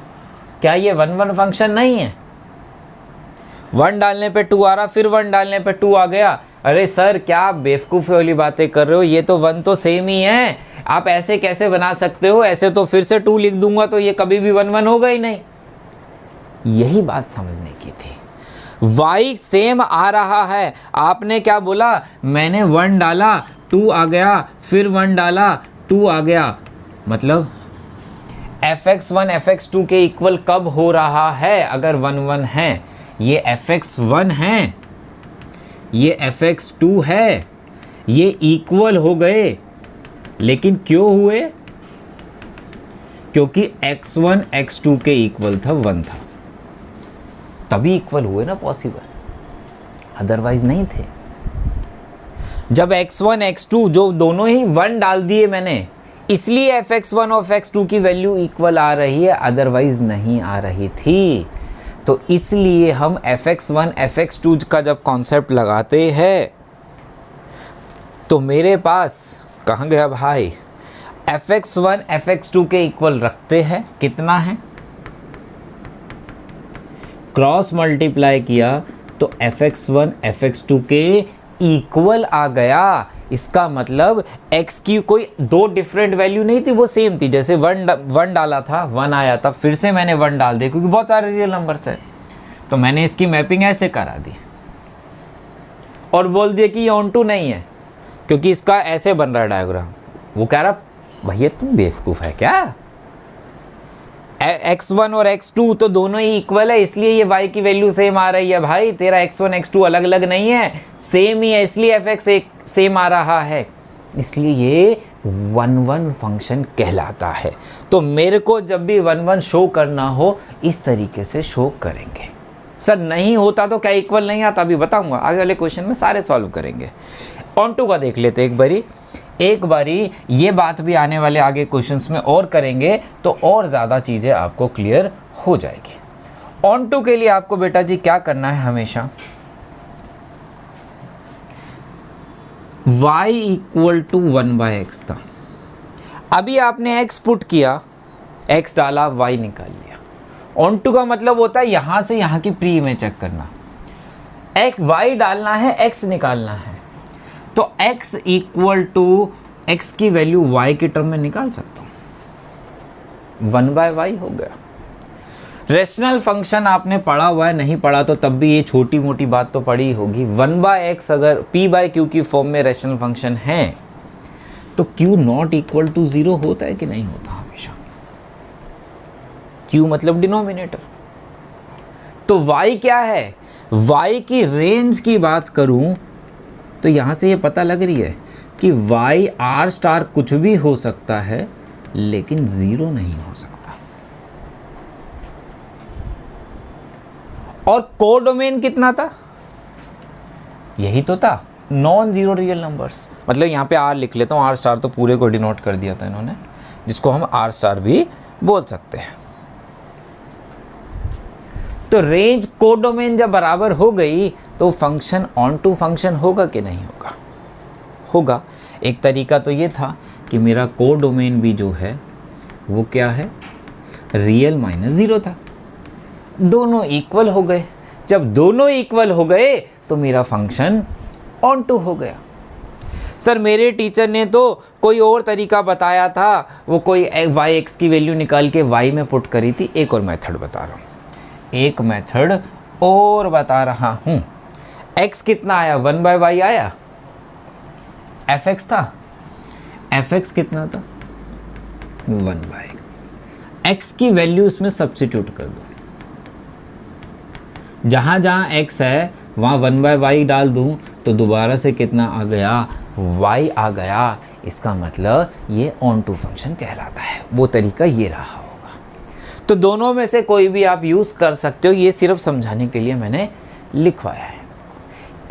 क्या ये 1-1 फंक्शन नहीं है? 1 डालने पे 2 आ रहा, फिर 1 डालने पे 2 आ गया। अरे सर क्या आप बेवकूफ़ी वाली बातें कर रहे हो, ये तो 1 तो सेम ही है, आप ऐसे कैसे बना सकते हो? ऐसे तो फिर से 2 लिख दूंगा तो ये कभी भी 1-1 होगा ही नहीं। यही बात समझने की थी। y सेम आ रहा है, आपने क्या बोला, मैंने 1 डाला 2 आ गया, फिर 1 डाला 2 आ गया, मतलब fx1 fx2 के इक्वल कब हो रहा है, अगर 1-1 है। ये fx1 है, ये fx2 है, ये इक्वल हो गए, लेकिन क्यों हुए? क्योंकि x1 x2 के इक्वल था, 1 था, तभी इक्वल हुए ना, पॉसिबल, अदरवाइज नहीं थे। जब x1 x2 जो दोनों ही 1 डाल दिए मैंने, इसलिए fx1 और fx2 की वैल्यू इक्वल आ रही है, अदरवाइज नहीं आ रही थी। तो इसलिए हम fx1 fx2 का जब कॉन्सेप्ट लगाते हैं तो मेरे पास कहाँ गया भाई, fx1 fx2 के इक्वल रखते हैं, कितना है, क्रॉस मल्टीप्लाई किया तो fx1 fx2 के इक्वल आ गया। इसका मतलब x की कोई दो डिफरेंट वैल्यू नहीं थी, वो सेम थी। जैसे वन डाला था, वन आया था, फिर से मैंने वन डाल दिया क्योंकि बहुत सारे रियल नंबर्स है, तो मैंने इसकी मैपिंग ऐसे करा दी और बोल दिया कि ये ऑन टू नहीं है क्योंकि इसका ऐसे बन रहा है डायग्राम। वो कह रहा भैया तुम बेवकूफ़ है क्या, x1 और x2 तो दोनों ही इक्वल है इसलिए ये y की वैल्यू सेम आ रही है। भाई तेरा x1 x2 अलग अलग नहीं है, सेम ही है, इसलिए fx एक सेम आ रहा है, इसलिए ये 1 फंक्शन कहलाता है। तो मेरे को जब भी 1 शो करना हो इस तरीके से शो करेंगे। सर नहीं होता तो क्या इक्वल नहीं आता, अभी बताऊंगा आगे वाले क्वेश्चन में, सारे सॉल्व करेंगे। ऑन टू का देख लेते एक बारी ये बात भी आने वाले आगे क्वेश्चंस में और करेंगे तो और ज़्यादा चीज़ें आपको क्लियर हो जाएगी। ऑन टू के लिए आपको बेटा जी क्या करना है, हमेशा y इक्वल टू 1/x था। अभी आपने x पुट किया, x डाला, y निकाल लिया। ऑन टू का मतलब होता है यहाँ से यहाँ की प्री इमेज चेक करना, y डालना है, x निकालना है, तो x इक्वल टू x की वैल्यू y के टर्म में निकाल सकता हूँ, 1/y हो गया। रेशनल फंक्शन आपने पढ़ा हुआ है, नहीं पढ़ा तो तब भी ये छोटी मोटी बात तो पढ़ी होगी। 1/x अगर p/q की फॉर्म में रेशनल फंक्शन है तो q नॉट इक्वल टू 0 होता है कि नहीं होता हमेशा, q मतलब डिनोमिनेटर। तो y क्या है, y की रेंज की बात करूं तो यहां से ये पता लग रही है कि y r स्टार कुछ भी हो सकता है लेकिन 0 नहीं हो सकता। और कोडोमेन कितना था, यही तो था, नॉन जीरो रियल नंबर्स। मतलब यहाँ पे r लिख लेता हूँ, r स्टार तो पूरे को डिनोट कर दिया था इन्होंने, जिसको हम r स्टार भी बोल सकते हैं। तो रेंज कोडोमेन जब बराबर हो गई तो फंक्शन ऑन टू फंक्शन होगा कि नहीं होगा, होगा। एक तरीका तो ये था कि मेरा कोडोमेन भी जो है वो क्या है, रियल माइनस 0 था, दोनों इक्वल हो गए। जब दोनों इक्वल हो गए तो मेरा फंक्शन ऑन टू हो गया। सर मेरे टीचर ने तो कोई और तरीका बताया था, वो कोई y(x) की वैल्यू निकाल के y में पुट करी थी। एक और मेथड बता रहा हूँ, एक मेथड और बता रहा हूँ। x कितना आया, 1/y आया, fx था, fx कितना था, 1/x। x की वैल्यू इसमें सब्स्टिट्यूट कर दो, जहाँ जहाँ x है वहाँ 1/y डाल दूँ तो दोबारा से कितना आ गया, y आ गया। इसका मतलब ये ऑन टू फंक्शन कहलाता है। वो तरीका ये रहा होगा। तो दोनों में से कोई भी आप यूज़ कर सकते हो, ये सिर्फ समझाने के लिए मैंने लिखवाया है।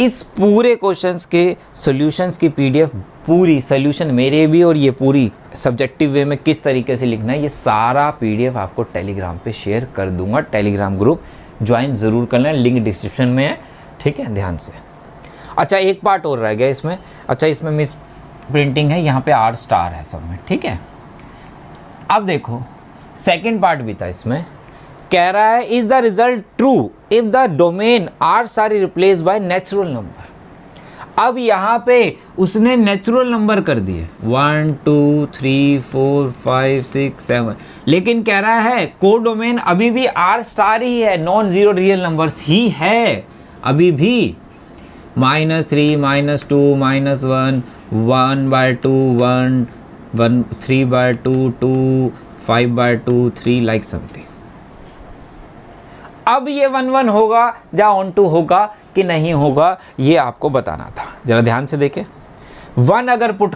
इस पूरे क्वेश्चंस के सॉल्यूशंस की PDF, पूरी सॉल्यूशन मेरे भी और ये पूरी सब्जेक्टिव वे में किस तरीके से लिखना है, ये सारा PDF आपको टेलीग्राम पे शेयर कर दूंगा। टेलीग्राम ग्रुप ज्वाइन ज़रूर करना है, लिंक डिस्क्रिप्शन में है, ठीक है, ध्यान से। अच्छा एक पार्ट और रह गया इसमें। अच्छा इसमें मिस प्रिंटिंग है, यहाँ पे r स्टार है सब में, ठीक है। अब देखो सेकंड पार्ट भी था इसमें, कह रहा है is the result true if the domain r star replace by natural number. अब यहाँ पे उसने नेचुरल नंबर कर दिए 1 2 3 4 5 6 7, लेकिन कह रहा है कोडोमेन अभी भी r स्टार ही है, नॉन जीरो रियल नंबर्स ही है अभी भी, -3 -2 -1 1/2 1 1 3/2 2 5/2 3 लाइक समथिंग। अब ये 1 होगा या ऑन टू होगा कि नहीं होगा, ये आपको बताना था। जरा ध्यान से देखें, 1 अगर पुट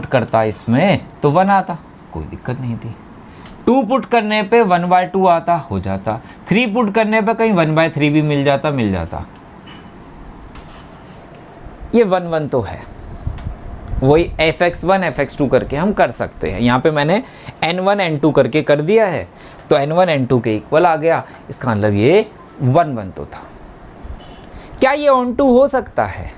करता इसमें तो 1 आता, कोई दिक्कत नहीं थी। 2 पुट करने पे 1/2 आता, हो जाता। 3 पुट करने पे कहीं 1/3 भी मिल जाता। ये 1 तो है। वही fx1 fx2 करके हम कर सकते हैं। यहाँ पे मैंने n1 n2 करके कर दिया है, तो n1 n2 के इक्वल आ गया, इसका मतलब ये 1 1 तो था। क्या ये ऑन टू हो सकता है?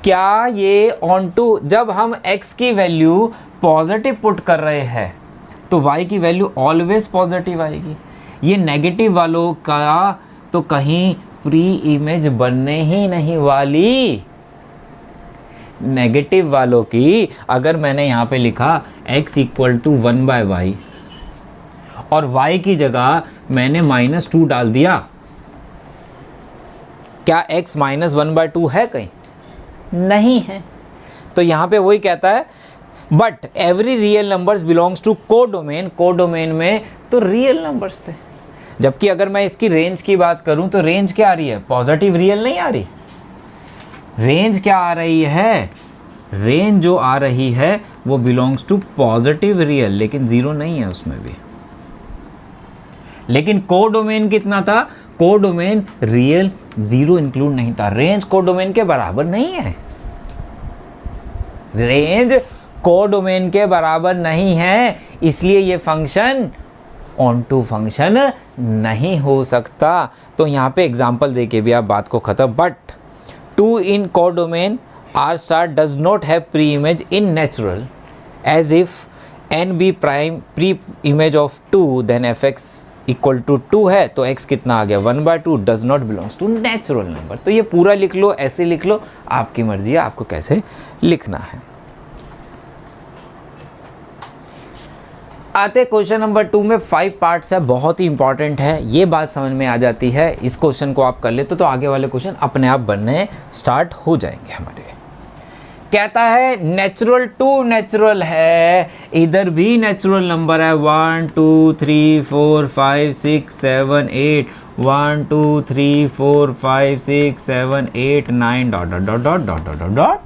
क्या ये ऑन टू, जब हम x की वैल्यू पॉजिटिव पुट कर रहे हैं तो y की वैल्यू ऑलवेज पॉजिटिव आएगी। ये नेगेटिव वालों का तो कहीं प्री इमेज बनने ही नहीं वाली। नेगेटिव वालों की अगर मैंने यहाँ पे लिखा x इक्वल टू 1/y और y की जगह मैंने -2 डाल दिया, क्या x -1/2 है कहीं? नहीं है। तो यहाँ पे वही कहता है but every real numbers belongs to codomain. Codomain में तो रियल नंबर्स थे, जबकि अगर मैं इसकी रेंज की बात करूं तो रेंज क्या आ रही है? पॉजिटिव रियल नहीं आ रही। रेंज क्या आ रही है? रेंज जो आ रही है वो बिलोंग्स टू पॉजिटिव रियल, लेकिन जीरो नहीं है उसमें भी। लेकिन कोडोमेन कितना था? कोडोमेन रियल जीरो इंक्लूड नहीं था। रेंज कोडोमेन के बराबर नहीं है। रेंज कोडोमेन के बराबर नहीं है, इसलिए ये फंक्शन ऑन टू फंक्शन नहीं हो सकता। तो यहाँ पे एग्जांपल देके भी आप बात को खत्म। But 2 in codomain R star does not have pre-image in natural, as if n be prime pre-image of 2 then fx equal to 2 है तो x कितना आ गया? 1/2 does not belongs to natural number. तो ये पूरा लिख लो, ऐसे लिख लो, आपकी मर्जी है आपको कैसे लिखना है। आते क्वेश्चन नंबर 2 में 5 पार्ट्स है, बहुत ही इंपॉर्टेंट है। ये बात समझ में आ जाती है, इस क्वेश्चन को आप कर ले तो आगे वाले क्वेश्चन अपने आप बनने स्टार्ट हो जाएंगे हमारे। कहता है नेचुरल टू नेचुरल है, इधर भी नेचुरल नंबर है 1 2 3 4 5 6 7 8 1 2 3 4 5 6 7 8 9 dot dot dot dot dot dot dot.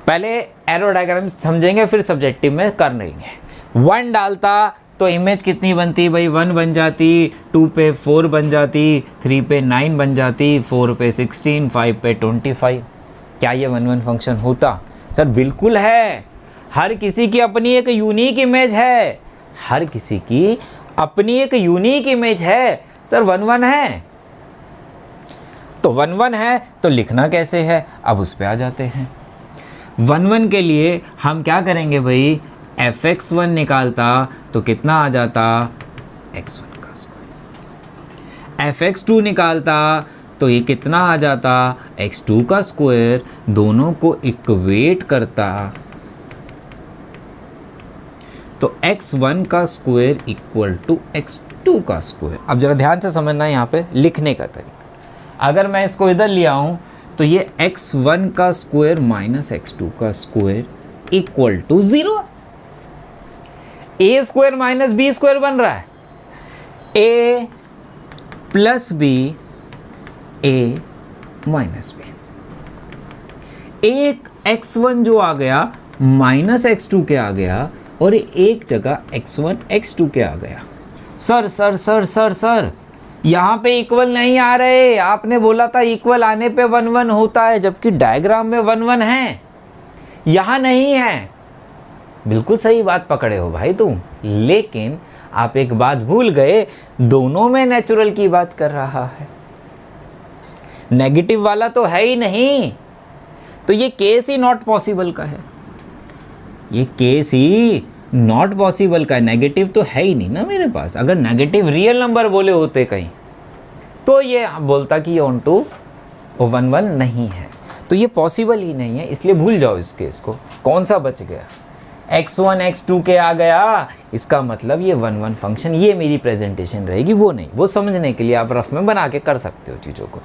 पहले एरो डायग्राम समझेंगे फिर सब्जेक्टिव में कर लेंगे। 1 डालता तो इमेज कितनी बनती भाई? 1 बन जाती, 2 पे 4 बन जाती, 3 पे 9 बन जाती, 4 पे 16, 5 पे 25। क्या ये 1 1 फंक्शन होता? सर बिल्कुल है। हर किसी की अपनी एक यूनिक इमेज है, हर किसी की अपनी एक यूनिक इमेज है। सर 1 1 है तो 1 1 है तो लिखना कैसे है? अब उस पे आ जाते हैं। 1 1 के लिए हम क्या करेंगे भाई? fx1 निकालता तो कितना आ जाता? x1 का स्क्वायर। fx2 निकालता तो ये कितना आ जाता? x2 का स्क्वायर। दोनों को इक्वेट करता तो x1 का स्क्वायर इक्वल टू x2 का स्क्वायर। अब जरा ध्यान से समझना यहाँ पे लिखने का तरीका। अगर मैं इसको इधर ले आऊं तो ये x1 का स्क्वायर माइनस x2 का square equal to 0। A square minus b square बन रहा है, a plus b, a minus b. एक x1 जो आ गया माइनस x2 के आ गया और एक जगह x1 x2 के आ गया। Sir sir sir sir sir यहाँ पे इक्वल नहीं आ रहे। आपने बोला था इक्वल आने पे 1 1 होता है, जबकि डायग्राम में 1 1 है, यहाँ नहीं है। बिल्कुल सही बात पकड़े हो भाई तुम, लेकिन आप एक बात भूल गए, दोनों में नेचुरल की बात कर रहा है, नेगेटिव वाला तो है ही नहीं। तो ये केस ही नॉट पॉसिबल का है, ये केस ही नॉट पॉसिबल का है। नेगेटिव तो है ही नहीं ना मेरे पास। अगर नेगेटिव रियल नंबर बोले होते कहीं तो ये बोलता कि ये ऑन टू 1 1 नहीं है, तो ये पॉसिबल ही नहीं है, इसलिए भूल जाओ इस केस को। कौन सा बच गया? x1 x2 के आ गया, इसका मतलब ये 1 1 फंक्शन, ये मेरी प्रेजेंटेशन रहेगी, वो नहीं। वो समझने के लिए आप रफ में बना के कर सकते हो चीज़ों को।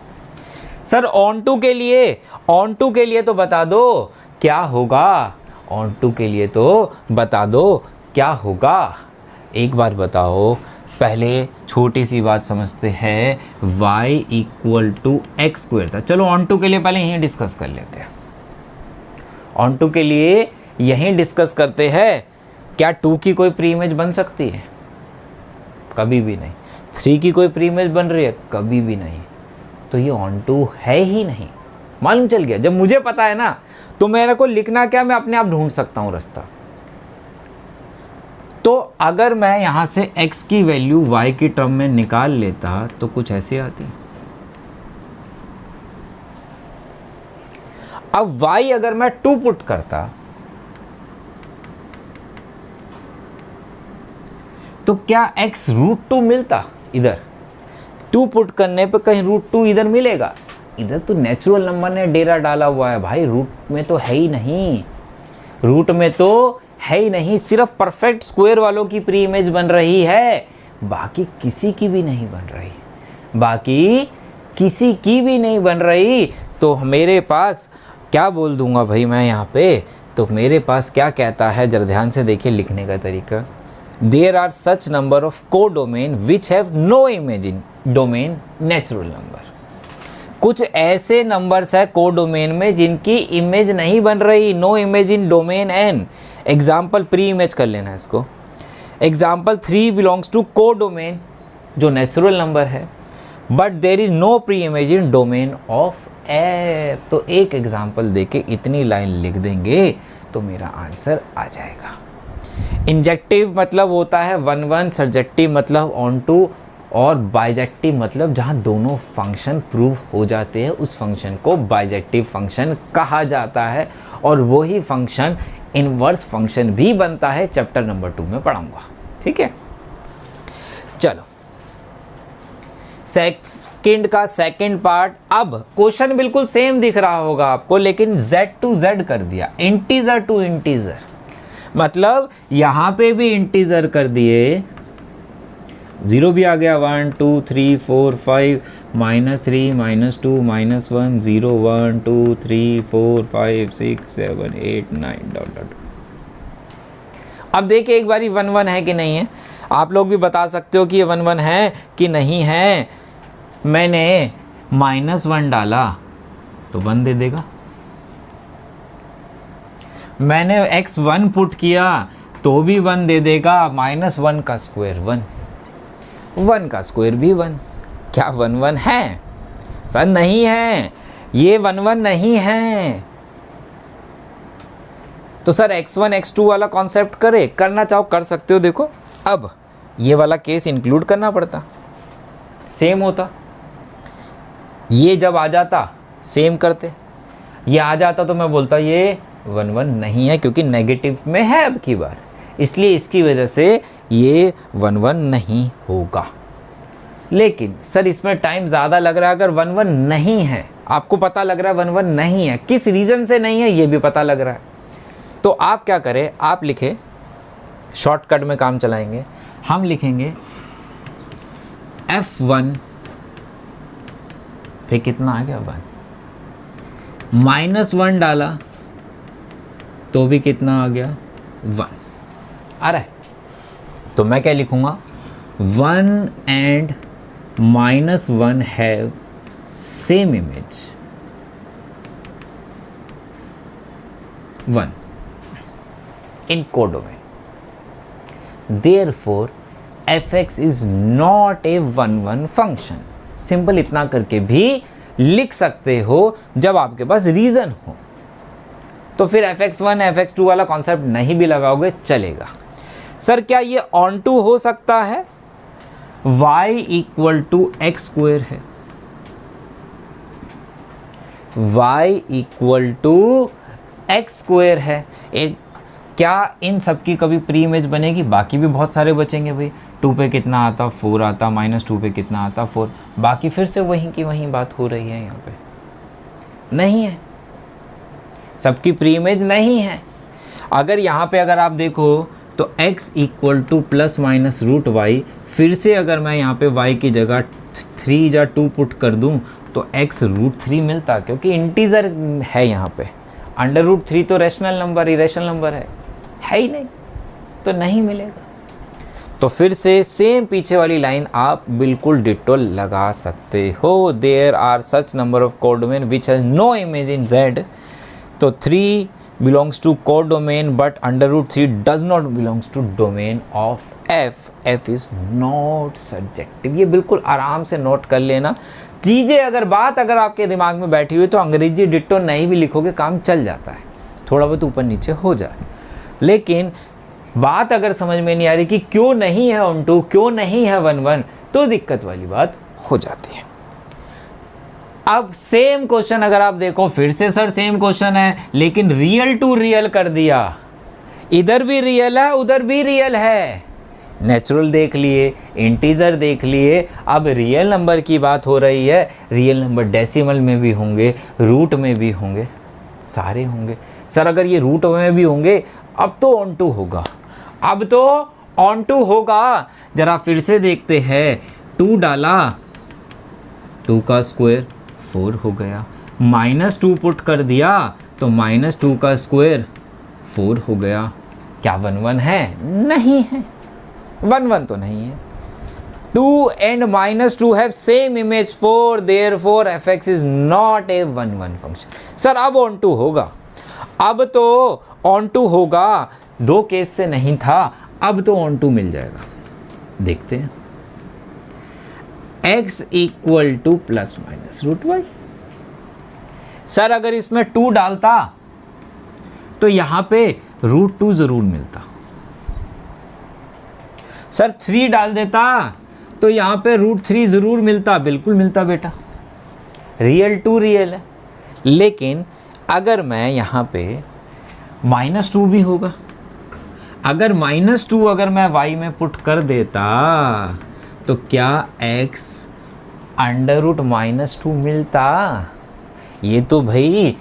सर ऑन टू के लिए, ऑन टू के लिए तो बता दो क्या होगा, ऑन टू के लिए तो बता दो क्या होगा। एक बार बताओ, पहले छोटी सी बात समझते हैं, y equal to x square था। चलो ऑन टू के लिए पहले यहीं डिस्कस कर लेते हैं। ऑन टू के लिए यहीं डिस्कस करते हैं, क्या 2 की कोई प्री इमेज बन सकती है? कभी भी नहीं। 3 की कोई प्री इमेज बन रही है? कभी भी नहीं। तो ये ऑन टू है ही नहीं। मालूम चल गया। जब मुझे पता है ना तो मेरे को लिखना क्या, मैं अपने आप ढूंढ सकता हूं रास्ता। तो अगर मैं यहां से x की वैल्यू y की टर्म में निकाल लेता तो कुछ ऐसी आती। अब y अगर मैं 2 पुट करता तो क्या x √2 मिलता? इधर 2 पुट करने पे कहीं √2 इधर मिलेगा? इधर तो नेचुरल नंबर ने डेरा डाला हुआ है भाई, रूट में तो है ही नहीं, रूट में तो है ही नहीं। सिर्फ परफेक्ट स्क्वायर वालों की प्री इमेज बन रही है, बाकी किसी की भी नहीं बन रही, बाकी किसी की भी नहीं बन रही। तो मेरे पास क्या बोल दूंगा भाई मैं यहाँ पे, तो मेरे पास क्या कहता है, जरा ध्यान से देखिए लिखने का तरीका। There are such number of codomain which have no image in domain natural number. कुछ ऐसे नंबर्स है कोडोमेन में जिनकी इमेज नहीं बन रही, no image in domain N. Example pre image कर लेना इसको। एग्जाम्पल 3 बिलोंग्स टू कोडोमेन जो नेचुरल नंबर है, but there is no pre image in domain of f. तो एक एग्जाम्पल देके इतनी लाइन लिख देंगे तो मेरा आंसर आ जाएगा। इंजेक्टिव मतलब होता है 1-1, सर्जेक्टिव मतलब ऑन टू, और बाइजेक्टिव मतलब जहाँ दोनों फंक्शन प्रूव हो जाते हैं उस फंक्शन को बाइजेक्टिव फंक्शन कहा जाता है। और वही फंक्शन इनवर्स फंक्शन भी बनता है, चैप्टर नंबर 2 में पढ़ाऊंगा। ठीक है, चलो सेकंड का सेकंड पार्ट। अब क्वेश्चन बिल्कुल सेम दिख रहा होगा आपको, लेकिन z टू z कर दिया, इंटीजर टू इंटीजर। मतलब यहां पे भी इंटीजर कर दिए, 0 भी आ गया, 1 2 3 4 5 -3 -2 -1 0 1 2 3 4 5 6 7 8 9 डॉट डॉट। अब देखिए एक बारी 1-1 है कि नहीं है, आप लोग भी बता सकते हो कि ये 1-1 है कि नहीं है। मैंने -1 डाला तो 1 दे देगा, मैंने x1 पुट किया तो भी 1 दे देगा। -1 का स्क्वायर 1, 1 का स्क्वायर भी 1। क्या 1-1 है? सर नहीं है, ये 1-1 नहीं है। तो सर x1 x2 वाला कॉन्सेप्ट करना चाहो कर सकते हो। देखो अब ये वाला केस इंक्लूड करना पड़ता, सेम होता। ये जब आ जाता सेम करते, ये आ जाता तो मैं बोलता ये 1-1 नहीं है, क्योंकि नेगेटिव में है अब की बार, इसलिए इसकी वजह से ये 1-1 नहीं होगा। लेकिन सर इसमें टाइम ज़्यादा लग रहा है। अगर 1-1 नहीं है, आपको पता लग रहा है 1-1 नहीं है, किस रीज़न से नहीं है ये भी पता लग रहा है, तो आप क्या करें, आप लिखें, शॉर्टकट में काम चलाएंगे। हम लिखेंगे F1 फिर कितना आ गया 1, -1 डाला तो भी कितना आ गया 1 आ रहा है। तो मैं क्या लिखूंगा, 1 and -1 have same image 1 in codomain, therefore fx is not a 1-1 function. Simple इतना करके भी लिख सकते हो जब आपके पास रीजन हो। तो फिर fx1 fx2 वाला कॉन्सेप्ट नहीं भी लगाओगे चलेगा। सर क्या ये ऑन टू हो सकता है? y = x² है, y = x² है। एक क्या इन सब की कभी प्री इमेज बनेगी? बाकी भी बहुत सारे बचेंगे भाई। 2 पे कितना आता, 4 आता, -2 पे कितना आता, 4। बाकी फिर से वहीं की वहीं बात हो रही है, यहाँ पे नहीं है, सबकी प्री इमेज नहीं है। अगर यहाँ पे अगर आप देखो तो x = ±√y, फिर से अगर मैं यहाँ पे y की जगह 3 या 2 पुट कर दूँ तो x √3 मिलता, क्योंकि इंटीजर है यहाँ पे। √3 तो रैशनल नंबर, इरेशनल नंबर है ही नहीं, तो नहीं मिलेगा। तो फिर से सेम पीछे वाली लाइन आप बिल्कुल डिटो लगा सकते हो। There are such number of codomain which has no image in z। तो 3 belongs to codomain but √3 does not belongs to domain of f। f is not surjective। ये बिल्कुल आराम से नोट कर लेना। चीज़ें अगर बात अगर आपके दिमाग में बैठी हुई तो अंग्रेजी डिट्टो नहीं भी लिखोगे काम चल जाता है, थोड़ा बहुत ऊपर नीचे हो जाए। लेकिन बात अगर समझ में नहीं आ रही कि क्यों नहीं है ऑन टू, क्यों नहीं है 1-1, तो दिक्कत वाली बात हो जाती है। अब सेम क्वेश्चन अगर आप देखो, फिर से सर सेम क्वेश्चन है लेकिन रियल टू रियल कर दिया, इधर भी रियल है उधर भी रियल है। नेचुरल देख लिए, इंटीजर देख लिए, अब रियल नंबर की बात हो रही है। रियल नंबर डेसिमल में भी होंगे, रूट में भी होंगे, सारे होंगे। सर अगर ये रूट में भी होंगे अब तो ऑन टू होगा, अब तो ऑन टू होगा। जरा फिर से देखते हैं, 2 डाला, 2 का स्क्वायर 4 हो गया, -2 पुट कर दिया तो -2 का स्क्वायर 4 हो गया। क्या 1-1 है? नहीं है, 1-1 तो नहीं है। 2 and -2 have same image 4, therefore fx is not a 1-1 function। Sir अब ऑन टू होगा, अब तो ऑन टू होगा, 2 केस से नहीं था, अब तो ऑन टू मिल जाएगा। देखते हैं, x equal to ±√y। Sir अगर इसमें 2 डालता तो यहां पे √2 जरूर मिलता। सर 3 डाल देता तो यहां पे √3 जरूर मिलता, बिल्कुल मिलता बेटा, रियल टू रियल है। लेकिन अगर मैं यहां पे -2 भी होगा, अगर -2 अगर मैं y में पुट कर देता तो क्या x √-2 मिलता? ये तो भाई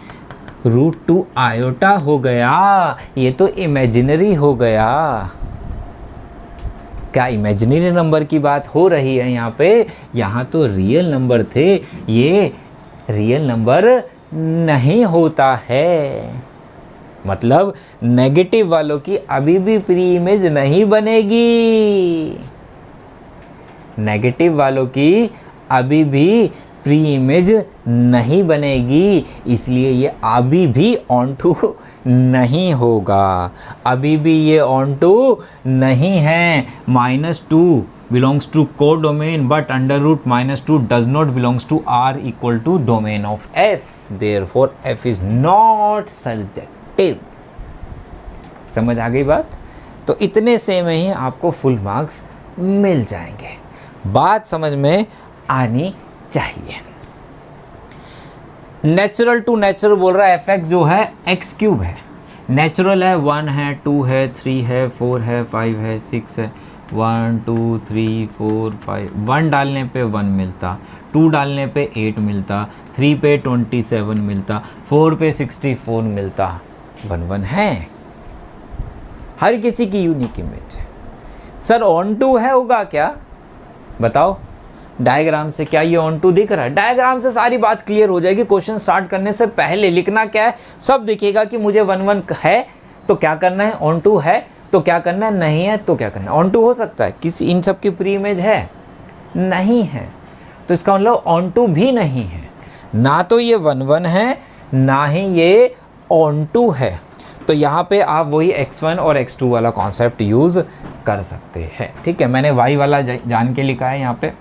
√2 आयोटा हो गया, ये तो इमेजिनरी हो गया। क्या इमेजिनरी नंबर की बात हो रही है यहाँ पे? यहाँ तो रियल नंबर थे, ये रियल नंबर नहीं होता है। मतलब नेगेटिव वालों की अभी भी प्री इमेज नहीं बनेगी, नेगेटिव वालों की अभी भी प्री इमेज नहीं बनेगी, इसलिए ये अभी भी ऑन टू नहीं होगा, अभी भी ये ऑन टू नहीं है। -2 belongs to codomain but √-2 does not belongs to R equal to domain of F, therefore F is not surjective। समझ आ गई बात? तो इतने से में ही आपको फुल मार्क्स मिल जाएंगे, बात समझ में आनी चाहिए। नेचुरल टू नेचुरल बोल रहा है, fx जो है x³ है, नेचुरल है 1 है 2 है 3 है 4 है 5 है 6 है, 1 2 3 4 5, 1 डालने पे 1 मिलता, 2 डालने पे 8 मिलता, 3 पे 27 मिलता, 4 पे 64 मिलता। 1-1 है, हर किसी की यूनिक इमेज है। सर ऑन टू है होगा क्या? बताओ डायग्राम से क्या ये ऑन टू दिख रहा है? डायग्राम से सारी बात क्लियर हो जाएगी। क्वेश्चन स्टार्ट करने से पहले लिखना क्या है, सब दिखेगा कि मुझे 1-1 है तो क्या करना है, ऑन टू है तो क्या करना है, नहीं है तो क्या करना है। ऑन टू हो सकता है, किसी इन सब की प्री इमेज है नहीं है, तो इसका मतलब ऑन टू भी नहीं है, ना तो ये 1-1 है ना ही ये ऑन टू है। तो यहाँ पे आप वही x1 और x2 वाला कॉन्सेप्ट यूज़ कर सकते हैं। ठीक है, मैंने y वाला जान के लिखा है यहाँ पे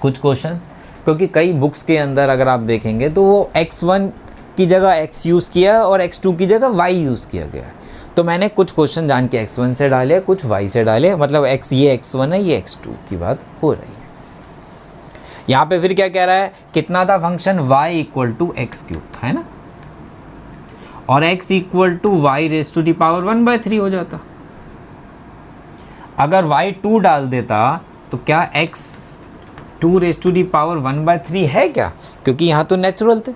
कुछ क्वेश्चंस, क्योंकि कई बुक्स के अंदर अगर आप देखेंगे तो वो x1 की जगह x यूज़ किया है और x2 की जगह y यूज़ किया गया है। तो मैंने कुछ क्वेश्चन जान के x1 से डाले, कुछ y से डाले, मतलब ये x1 है ये x2 की बात हो रही है। यहाँ पे फिर क्या कह रहा है, कितना था function, y equal to x³ था, है ना, और x इक्वल टू y⁻⁴ हो जाता। अगर y 2 डाल देता तो क्या x 2⁻⁴ है क्या? क्योंकि यहाँ तो नेचुरल थे,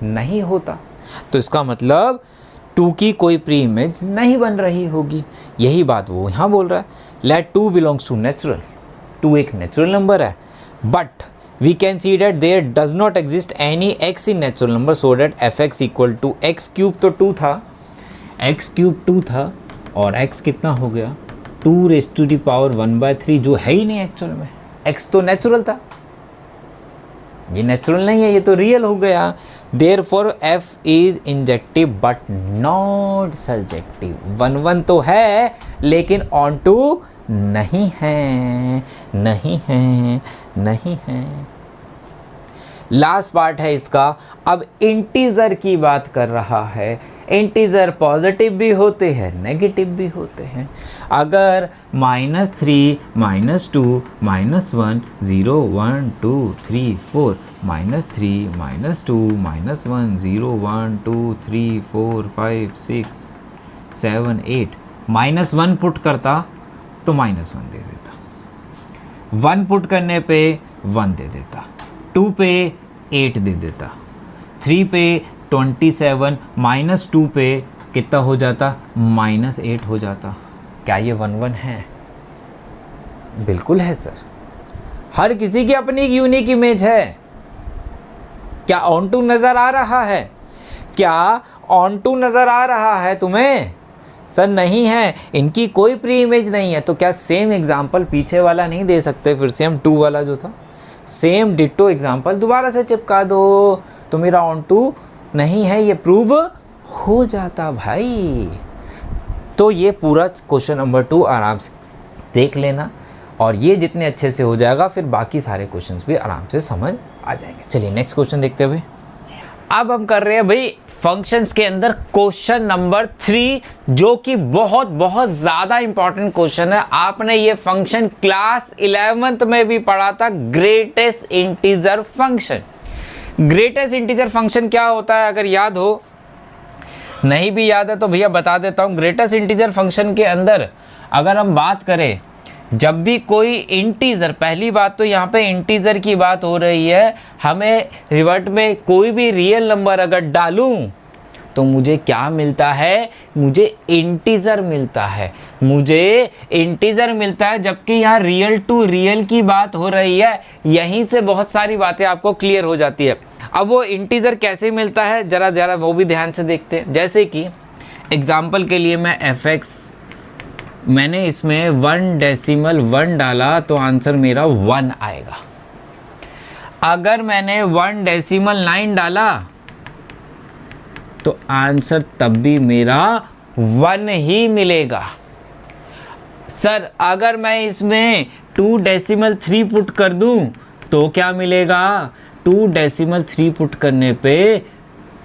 नहीं होता, तो इसका मतलब 2 की कोई प्री इमेज नहीं बन रही होगी। यही बात वो यहाँ बोल रहा है, लेट 2 बिलोंग्स टू नेचुरल, 2 एक नेचुरल नंबर है, but we can see that there does not exist any x in natural number, so that fx equal to x³ तो 2 था, x³ 2 था और x कितना हो गया 2⁻⁴ जो है ही नहीं एक्चुअल में, x तो नेचुरल था, ये नेचुरल नहीं है, ये तो रियल हो गया। therefore f is injective but not surjective। 1-1 तो है लेकिन ऑन टू नहीं है, नहीं है, नहीं है। लास्ट पार्ट है इसका। अब इंटीजर की बात कर रहा है। इंटीजर पॉजिटिव भी होते हैं, नेगेटिव भी होते हैं। अगर -3, -2, -1, 0, 1, 2, 3, 4, -3, -2, -1, 0, 1, 2, 3, 4, 5, 6, 7, 8 -1 पुट करता तो -1 दे देता, 1 पुट करने पे 1 दे देता, 2 पे 8 दे देता, 3 पे 27, -2 पे कितना हो जाता, -8 हो जाता। क्या ये 1 है? बिल्कुल है सर। हर किसी की अपनी एक यूनिक इमेज है। क्या ऑन टू नज़र आ रहा है? क्या ऑन टू नज़र आ रहा है तुम्हें? सर नहीं है, इनकी कोई प्री इमेज नहीं है। तो क्या सेम एग्जाम्पल पीछे वाला नहीं दे सकते? फिर से हम 2 वाला जो था, सेम डिट्टो एग्जाम्पल दोबारा से चिपका दो तो मेरा ऑन टू नहीं है, ये प्रूव हो जाता भाई। तो ये पूरा क्वेश्चन नंबर 2 आराम से देख लेना, और ये जितने अच्छे से हो जाएगा फिर बाकी सारे क्वेश्चंस भी आराम से समझ आ जाएंगे। चलिए नेक्स्ट क्वेश्चन देखते हुए अब हम कर रहे हैं भाई फंक्शंस के अंदर क्वेश्चन नंबर 3, जो कि बहुत बहुत ज़्यादा इंपॉर्टेंट क्वेश्चन है। आपने ये फंक्शन क्लास 11th में भी पढ़ा था, greatest integer function. Greatest integer function क्या होता है? अगर याद हो, नहीं भी याद है तो भैया बता देता हूँ। ग्रेटेस्ट इंटीजर फंक्शन के अंदर अगर हम बात करें, जब भी कोई इंटीजर, पहली बात तो यहाँ पे इंटीजर की बात हो रही है, हमें रिवर्ट में कोई भी रियल नंबर अगर डालूं तो मुझे क्या मिलता है? मुझे इंटीजर मिलता है, मुझे इंटीजर मिलता है। जबकि यहाँ रियल टू रियल की बात हो रही है, यहीं से बहुत सारी बातें आपको क्लियर हो जाती है। अब वो इंटीजर कैसे मिलता है जरा जरा वो भी ध्यान से देखते हैं। जैसे कि एग्जाम्पल के लिए मैं fx, मैंने इसमें 1.1 डाला तो आंसर मेरा 1 आएगा। अगर मैंने 1.9 डाला तो आंसर तब भी मेरा 1 ही मिलेगा। सर अगर मैं इसमें 2.3 पुट कर दूं तो क्या मिलेगा? 2.3 पुट करने पे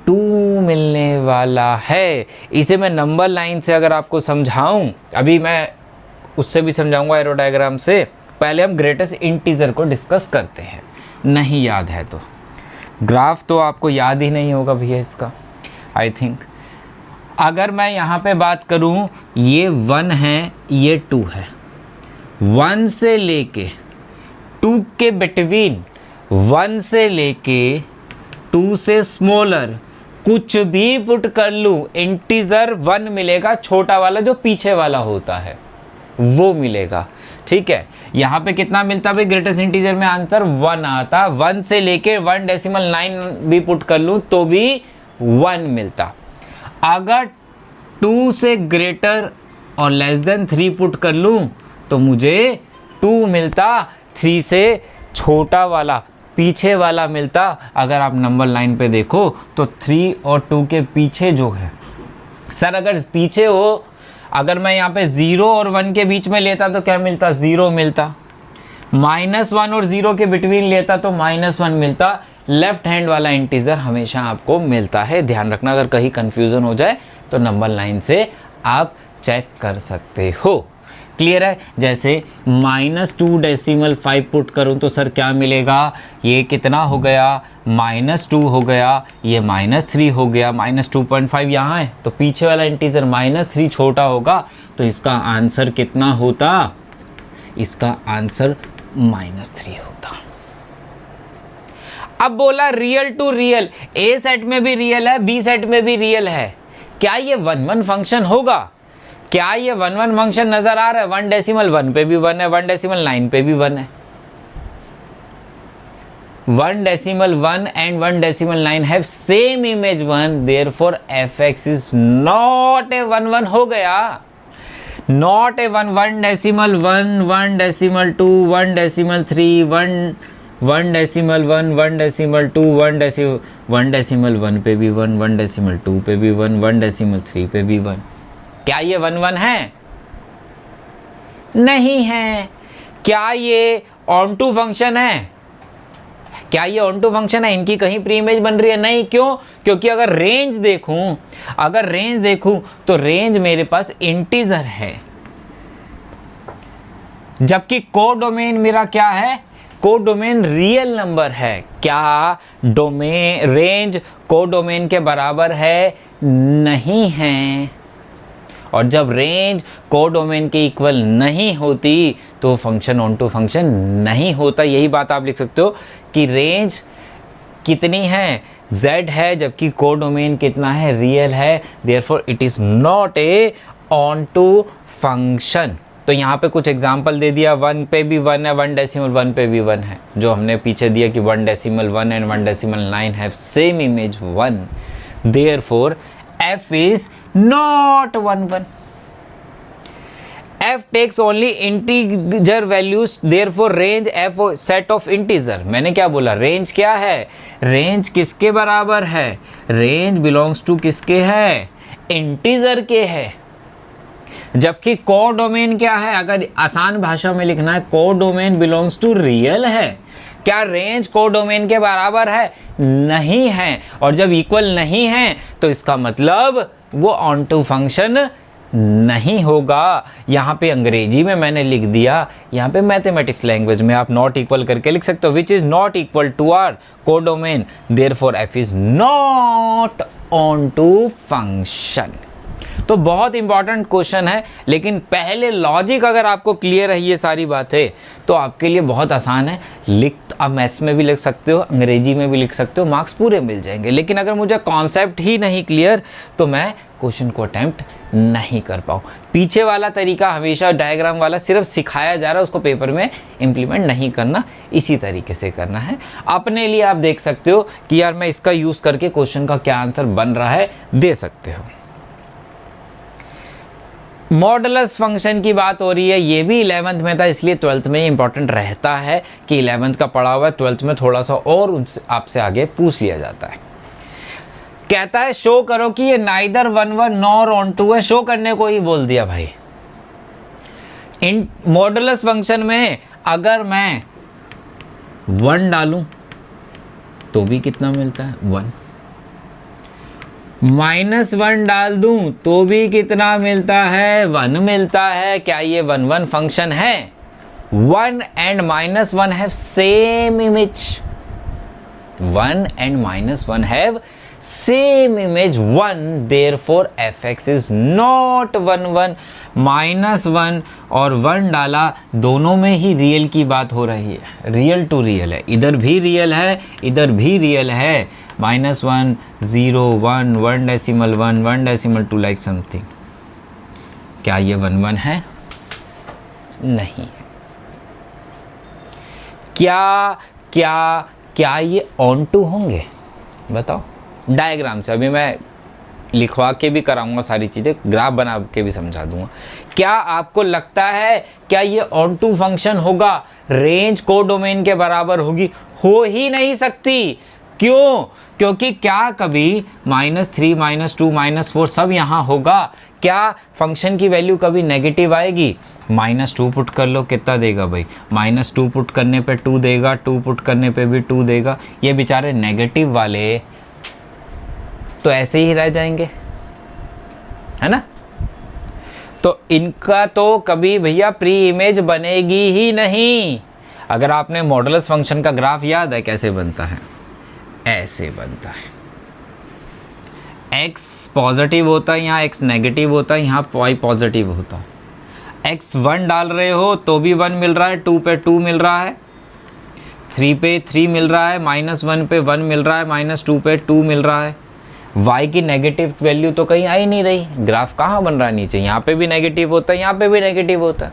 2 मिलने वाला है। इसे मैं नंबर लाइन से अगर आपको समझाऊं, अभी मैं उससे भी समझाऊंगा एरो डायग्राम से, पहले हम ग्रेटेस्ट इंटीजर को डिस्कस करते हैं। नहीं याद है तो ग्राफ तो आपको याद ही नहीं होगा भैया इसका, आई थिंक। अगर मैं यहाँ पे बात करूँ, ये 1 है, ये 2 है, 1 से लेके 2 के बिटवीन, 1 से लेके 2 से स्मॉलर कुछ भी पुट कर लूँ, इंटीजर 1 मिलेगा। छोटा वाला जो पीछे वाला होता है वो मिलेगा। ठीक है, यहाँ पे कितना मिलता भाई? ग्रेटेस्ट इंटीजर में आंसर 1 आता। 1 से लेके 1.9 भी पुट कर लूँ तो भी 1 मिलता। अगर 2 से ग्रेटर और लेस देन 3 पुट कर लूँ तो मुझे 2 मिलता। 3 से छोटा वाला पीछे वाला मिलता। अगर आप नंबर लाइन पे देखो तो 3 और 2 के पीछे जो है, सर अगर पीछे हो, अगर मैं यहाँ पे 0 और 1 के बीच में लेता तो क्या मिलता? 0 मिलता। -1 और 0 के बिटवीन लेता तो -1 मिलता। लेफ्ट हैंड वाला इंटीजर हमेशा आपको मिलता है। ध्यान रखना, अगर कहीं कंफ्यूजन हो जाए तो नंबर लाइन से आप चेक कर सकते हो। क्लियर है? जैसे -2.5 पुट करूं तो सर क्या मिलेगा? ये कितना हो गया? -2 हो गया, ये -3 हो गया, -2.5 यहाँ है तो पीछे वाला इंटीजर -3 छोटा होगा तो इसका आंसर कितना होता? इसका आंसर -3 होता। अब बोला real to real, A set में भी रियल है, बी सेट में भी रियल है, क्या ये 1-1 फंक्शन होगा? क्या ये 1-1 फंक्शन नजर आ रहा है? 1.1 पे भी 1 है, 1.9 पे भी 1 है। 1.1 and 1.9 have same image 1, therefore fx is not a 1-1 हो गया। Not a 1.1, 1.2, 1.3, 1.1, 1.2, 1.1 पे भी 1, 1.2 पे भी 1, 1.3 पे भी 1। क्या ये 1-1 है? नहीं है। क्या ये ऑन टू फंक्शन है? क्या ये ऑन टू फंक्शन है? इनकी कहीं प्री इमेज बन रही है? नहीं। क्यों? क्योंकि अगर रेंज देखूं तो रेंज मेरे पास इंटीजर है, जबकि कोडोमेन मेरा क्या है? कोडोमेन रियल नंबर है। क्या डोमेन रेंज कोडोमेन के बराबर है? नहीं है। और जब रेंज कोडोमेन के इक्वल नहीं होती तो फंक्शन ऑन टू फंक्शन नहीं होता। यही बात आप लिख सकते हो कि रेंज कितनी है? z है, जबकि कोडोमेन कितना है? रियल है। Therefore it is not a onto function. तो यहाँ पे कुछ एग्जाम्पल दे दिया। 1 पे भी 1 है, 1.1 पे भी 1 है, जो हमने पीछे दिया कि 1.1 and 1.9 have same image 1। Therefore f is not 1 1. f takes only integer values, therefore range f set of integer। मैंने क्या बोला? रेंज क्या है? रेंज किसके बराबर है? रेंज बिलोंग्स टू किसके है? इंटीजर के है। जबकि कोडोमेन क्या है? अगर आसान भाषा में लिखना है, कोडोमेन बिलोंग्स टू रियल है। क्या रेंज कोडोमेन के बराबर है? नहीं है। और जब इक्वल नहीं है तो इसका मतलब वो ऑन टू फंक्शन नहीं होगा। यहाँ पे अंग्रेजी में मैंने लिख दिया, यहाँ पे मैथमेटिक्स लैंग्वेज में आप नॉट इक्वल करके लिख सकते हो, which is not equal to R codomain, therefore f is not onto function. तो बहुत इंपॉर्टेंट क्वेश्चन है, लेकिन पहले लॉजिक अगर आपको क्लियर है ये सारी बातें तो आपके लिए बहुत आसान है। आप मैथ्स में भी लिख सकते हो, अंग्रेजी में भी लिख सकते हो, मार्क्स पूरे मिल जाएंगे। लेकिन अगर मुझे कॉन्सेप्ट ही नहीं क्लियर तो मैं क्वेश्चन को अटेम्प्ट नहीं कर पाऊँ। पीछे वाला तरीका हमेशा डायग्राम वाला सिर्फ सिखाया जा रहा है, उसको पेपर में इम्प्लीमेंट नहीं करना, इसी तरीके से करना है। अपने लिए आप देख सकते हो कि यार मैं इसका यूज़ करके क्वेश्चन का क्या आंसर बन रहा है दे सकते हो। मॉडुलस फंक्शन की बात हो रही है, ये भी 11th में था, इसलिए 12th में इंपॉर्टेंट रहता है कि 11th का पढ़ा हुआ है, 12th में थोड़ा सा और उनसे आपसे आगे पूछ लिया जाता है। कहता है शो करो कि ये नाइदर 1 1 नॉर ऑन टू है। शो करने को ही बोल दिया भाई। इन मॉडुलस फंक्शन में अगर मैं 1 डालूं तो भी कितना मिलता है? 1। -1 डाल दूं तो भी कितना मिलता है? 1 मिलता है। क्या ये 1 1 फंक्शन है? 1 and -1 have same image. 1 and -1 have same image 1, therefore fx is not 1 1। -1 और 1 डाला, दोनों में ही रियल की बात हो रही है, रियल टू रियल है। इधर भी रियल है, इधर भी रियल है। -1 0 1 1.1 1.2 लाइक समथिंग। क्या ये 1 1 है? नहीं। क्या ये ऑन टू होंगे? बताओ डायग्राम से। अभी मैं लिखवा के भी कराऊंगा सारी चीज़ें, ग्राफ बना के भी समझा दूंगा। क्या आपको लगता है क्या ये ऑन टू फंक्शन होगा? रेंज कोडोमेन के बराबर होगी? हो ही नहीं सकती। क्यों? क्योंकि क्या कभी -3 -2 -4 सब यहाँ होगा? क्या फंक्शन की वैल्यू कभी नेगेटिव आएगी? -2 पुट कर लो, कितना देगा भाई? -2 पुट करने पे 2 देगा, 2 पुट करने पे भी 2 देगा। ये बेचारे नेगेटिव वाले तो ऐसे ही रह जाएंगे, है ना? तो इनका तो कभी भैया प्री इमेज बनेगी ही नहीं। अगर आपने मॉडुलस फंक्शन का ग्राफ याद है कैसे बनता है? ऐसे बनता है। x पॉजिटिव होता है, यहाँ x नेगेटिव होता है, यहाँ y पॉजिटिव होता है। x 1 डाल रहे हो तो भी 1 मिल रहा है, 2 पे 2 मिल रहा है, 3 पे 3 मिल रहा है, -1 पे 1 मिल रहा है, -2 पे 2 मिल रहा है। y की नेगेटिव वैल्यू तो कहीं आ ही नहीं रही। ग्राफ कहाँ बन रहा है? नीचे। यहाँ पे भी नेगेटिव होता है, यहाँ पे भी नेगेटिव होता है।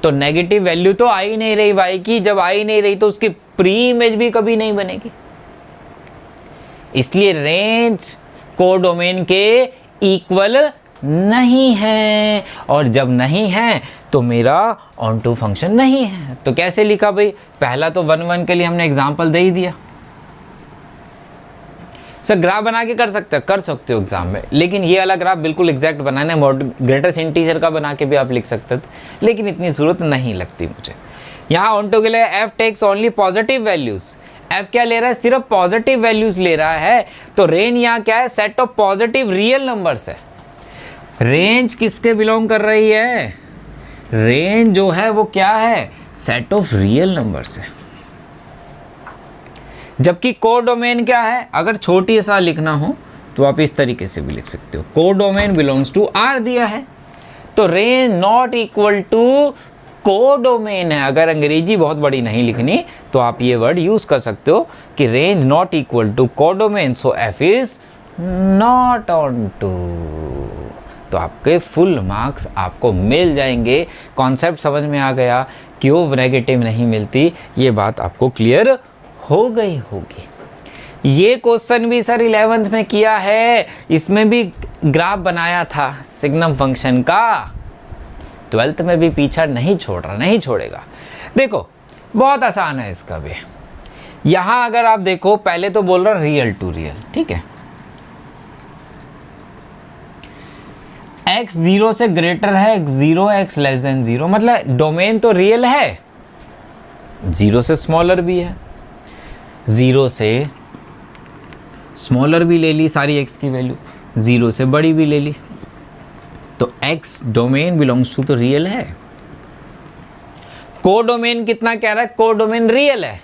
तो नेगेटिव वैल्यू तो आ ही नहीं रही y की। जब आ ही नहीं रही तो उसकी प्री इमेज भी कभी नहीं बनेगी। इसलिए रेंज कोडोमेन के इक्वल नहीं है, और जब नहीं है तो मेरा ऑन टू फंक्शन नहीं है। तो कैसे लिखा भाई? पहला तो 1 1 के लिए हमने एग्जांपल दे ही दिया। सर ग्राफ बना के कर सकते हो एग्जाम में, लेकिन ये वाला ग्राफ बिल्कुल एग्जैक्ट बनाना है। ग्रेटेस्ट इंटीजर का बना के भी आप लिख सकते थे, लेकिन इतनी ज़रूरत नहीं लगती मुझे। यहाँ ऑन टू के लिए f takes only positive values, f क्या ले रहा है, सिर्फ पॉजिटिव वैल्यूज ले रहा है। तो रेंज यहाँ क्या है, set of positive real numbers है। रेंज किसके बिलोंग कर रही है, रेंज जो है वो क्या है, सेट ऑफ रियल नंबर्स है। जबकि कोडोमेन क्या है, अगर छोटी सा लिखना हो तो आप इस तरीके से भी लिख सकते हो, कोडोमेन बिलोंग्स टू आर दिया है, तो range not equal to codomain है। अगर अंग्रेजी बहुत बड़ी नहीं लिखनी तो आप ये वर्ड यूज कर सकते हो कि range not equal to codomain, so F is not onto. तो आपके फुल मार्क्स आपको मिल जाएंगे। कॉन्सेप्ट समझ में आ गया, क्यों नेगेटिव नहीं मिलती, ये बात आपको क्लियर हो गई होगी। ये क्वेश्चन भी सर 11th में किया है, इसमें भी ग्राफ बनाया था सिग्नम फंक्शन का। 12th में भी पीछा नहीं छोड़ रहा, नहीं छोड़ेगा। देखो बहुत आसान है इसका भी। यहां अगर आप देखो, पहले तो बोल रहा रियल टू रियल, ठीक है, x 0 से ग्रेटर है, x 0 x लेस देन 0, मतलब डोमेन तो रियल है, 0 से स्मॉलर भी है, 0 से स्मॉलर भी ले ली सारी x की वैल्यू, 0 से बड़ी भी ले ली, तो x डोमेन बिलोंग्स टू तो रियल है। कोडोमेन कितना कह रहा है, कोडोमेन रियल है,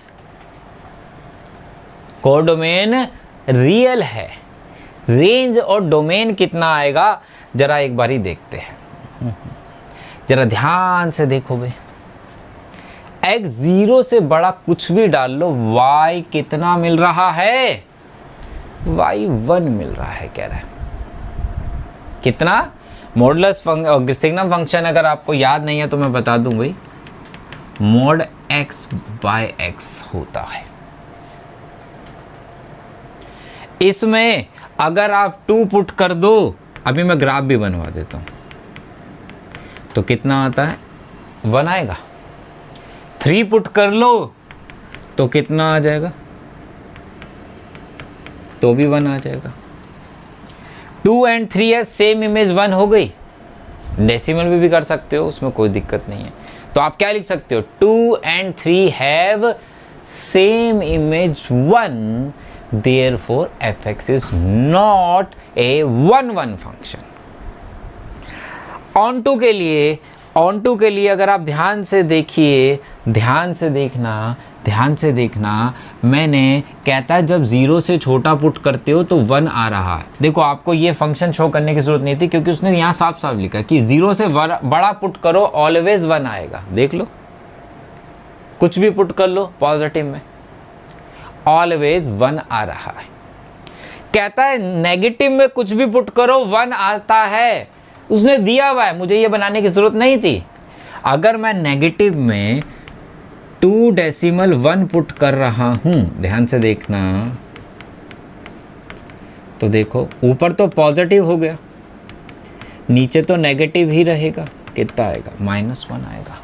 कोडोमेन रियल है। रेंज और डोमेन कितना आएगा जरा एक बारी देखते हैं, जरा ध्यान से देखो भाई। x 0 से बड़ा कुछ भी डाल लो, y कितना मिल रहा है, y 1 मिल रहा है, कह रहा है कितना, मॉडुलस सिग्नम फंक्शन अगर आपको याद नहीं है तो मैं बता दूं भाई, मॉड x बाय x होता है। इसमें अगर आप 2 पुट कर दो, अभी मैं ग्राफ भी बनवा देता हूं, तो कितना आता है, 1 आएगा। 3 पुट कर लो तो कितना आ जाएगा, तो भी 1 आ जाएगा। 2 and 3 है सेम इमेज 1 हो गई। डेसिमल में भी कर सकते हो, उसमें कोई दिक्कत नहीं है। तो आप क्या लिख सकते हो, 2 and 3 have same image 1, therefore fx is not a 1-1 function. onto के लिए अगर आप ध्यान से देखिए, ध्यान से देखना, मैंने कहता है जब 0 से छोटा पुट करते हो तो 1 आ रहा है। देखो आपको ये फंक्शन शो करने की जरूरत नहीं थी, क्योंकि उसने यहाँ साफ साफ लिखा कि 0 से बड़ा पुट करो ऑलवेज 1 आएगा। देख लो, कुछ भी पुट कर लो पॉजिटिव में, ऑलवेज 1 आ रहा है। कहता है नेगेटिव में कुछ भी पुट करो 1 आता है, उसने दिया हुआ है, मुझे ये बनाने की जरूरत नहीं थी। अगर मैं नेगेटिव में 2.1 पुट कर रहा हूं, ध्यान से देखना, तो देखो ऊपर तो पॉजिटिव हो गया, नीचे तो नेगेटिव ही रहेगा, कितना आएगा, -1 आएगा।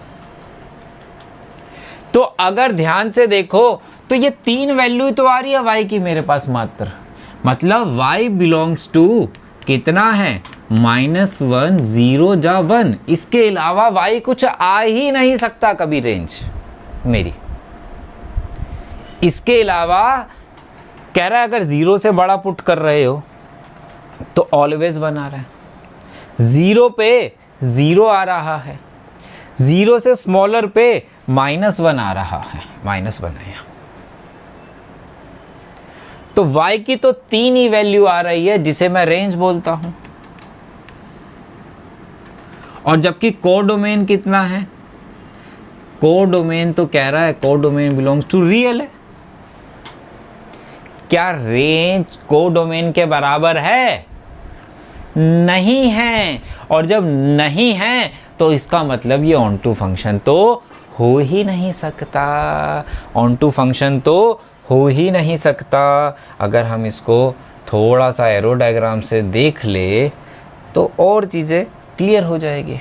तो अगर ध्यान से देखो तो ये 3 वैल्यू तो आ रही है y की मेरे पास मात्र, मतलब y बिलोंग्स टू कितना है, -1 0 जा 1, इसके अलावा y कुछ आ ही नहीं सकता कभी रेंज मेरी। इसके अलावा कह रहा है अगर 0 से बड़ा पुट कर रहे हो तो ऑलवेज 1 आ रहा है, 0 पे 0 आ रहा है, 0 से स्मॉलर पे -1 आ रहा है, -1 आया। तो y की तो 3 ही वैल्यू आ रही है, जिसे मैं रेंज बोलता हूं। और जबकि कोडोमेन कितना है, कोडोमेन तो कह रहा है कोडोमेन बिलोंग्स टू रियल है। क्या रेंज कोडोमेन के बराबर है, नहीं है। और जब नहीं है तो इसका मतलब ये ऑन टू फंक्शन तो हो ही नहीं सकता, ऑन टू फंक्शन तो हो ही नहीं सकता। अगर हम इसको थोड़ा सा एरो डायग्राम से देख ले तो और चीज़ें क्लियर हो जाएगी।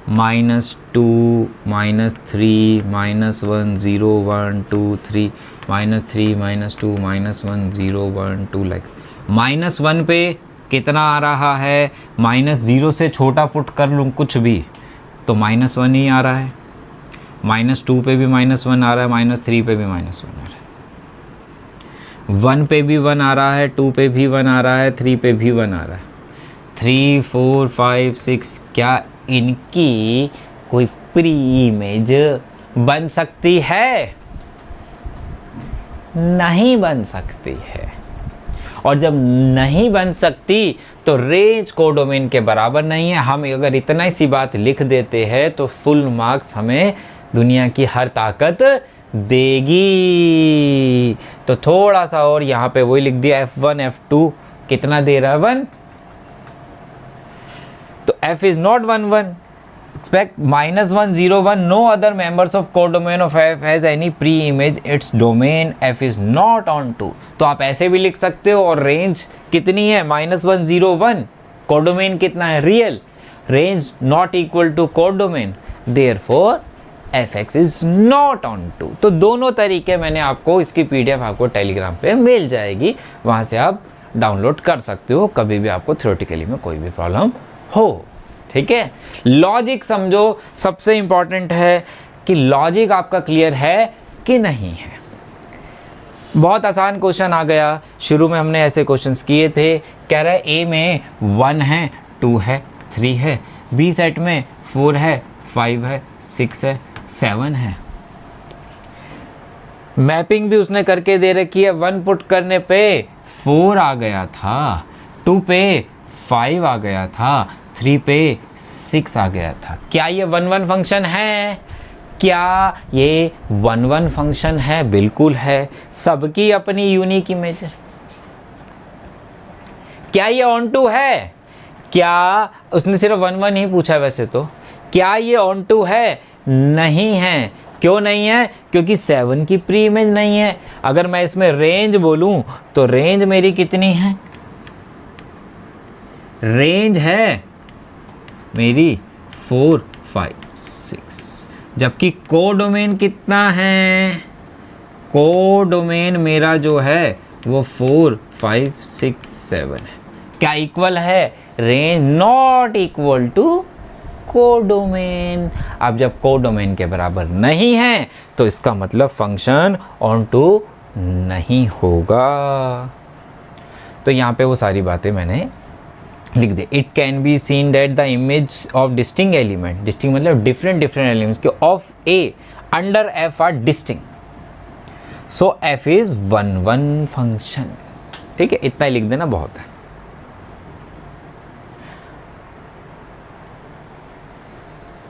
-2 -3 -1 0 1 2 3 -3 -2 -1 0 1 2 लाइक। -1 पे कितना आ रहा है, -0 से छोटा पुट कर लूँ कुछ भी तो -1 ही आ रहा है। -2 पे भी -1 आ रहा है, -3 पे भी -1 आ रहा है, 1 पे भी 1 आ रहा है, 2 पे भी 1 आ रहा है, 3 पे भी 1 आ रहा है, 3 4 5 6। क्या इनकी कोई प्री इमेज बन सकती है? नहीं बन सकती है। और जब नहीं बन सकती तो रेंज कोडोमेन के बराबर नहीं है। हम अगर इतना सी बात लिख देते हैं तो फुल मार्क्स हमें दुनिया की हर ताकत देगी। तो थोड़ा सा और यहाँ पे वही लिख दिया, F1 F2 कितना दे रहा है? 1। तो F is not 1 1. Expect -1 0 1. No other members of codomain of F has any pre-image. Its domain F is not on 2. तो आप ऐसे भी लिख सकते हो। और रेंज कितनी है? -1 0 1। कोडोमेन कितना है? Real. Range not equal to codomain, therefore fx is not on 2। तो दोनों तरीके मैंने आपको, इसकी PDF आपको टेलीग्राम पे मिल जाएगी, वहाँ से आप डाउनलोड कर सकते हो कभी भी आपको थ्योरेटिकली में कोई भी प्रॉब्लम हो। ठीक है, लॉजिक समझो, सबसे इंपॉर्टेंट है कि लॉजिक आपका क्लियर है कि नहीं है। बहुत आसान क्वेश्चन आ गया, शुरू में हमने ऐसे क्वेश्चंस किए थे। कह रहा है ए में 1 है, 2 है, 3 है, बी सेट में 4 है, 5 है, 6 है, 7 है। मैपिंग भी उसने करके दे रखी है। 1 पुट करने पे 4 आ गया था, 2 पे 5 आ गया था, 3 पे 6 आ गया था। क्या ये 1 1 फंक्शन है? क्या ये 1 1 फंक्शन है? बिल्कुल है। सबकी अपनी यूनिक इमेज है। क्या ये ऑन टू है? क्या उसने सिर्फ 1 1 ही पूछा वैसे तो। क्या ये ऑन टू है? नहीं है। क्यों नहीं है? क्योंकि 7 की प्री इमेज नहीं है। अगर मैं इसमें रेंज बोलूं तो रेंज मेरी कितनी है? रेंज है मेरी 4 5 6, जबकि कोडोमेन कितना है? कोडोमेन मेरा जो है वो 4 5 6 7 है। क्या इक्वल है? Range not equal to codomain. अब जब कोडोमेन के बराबर नहीं है तो इसका मतलब फंक्शन ऑन टू नहीं होगा। तो यहाँ पे वो सारी बातें मैंने लिख दे। It can be seen that the image of distinct element, distinct मतलब डिफरेंट एलिमेंट्स के of A under F are distinct, so F is 1 1 फंक्शन। ठीक है, इतना ही लिख देना बहुत है।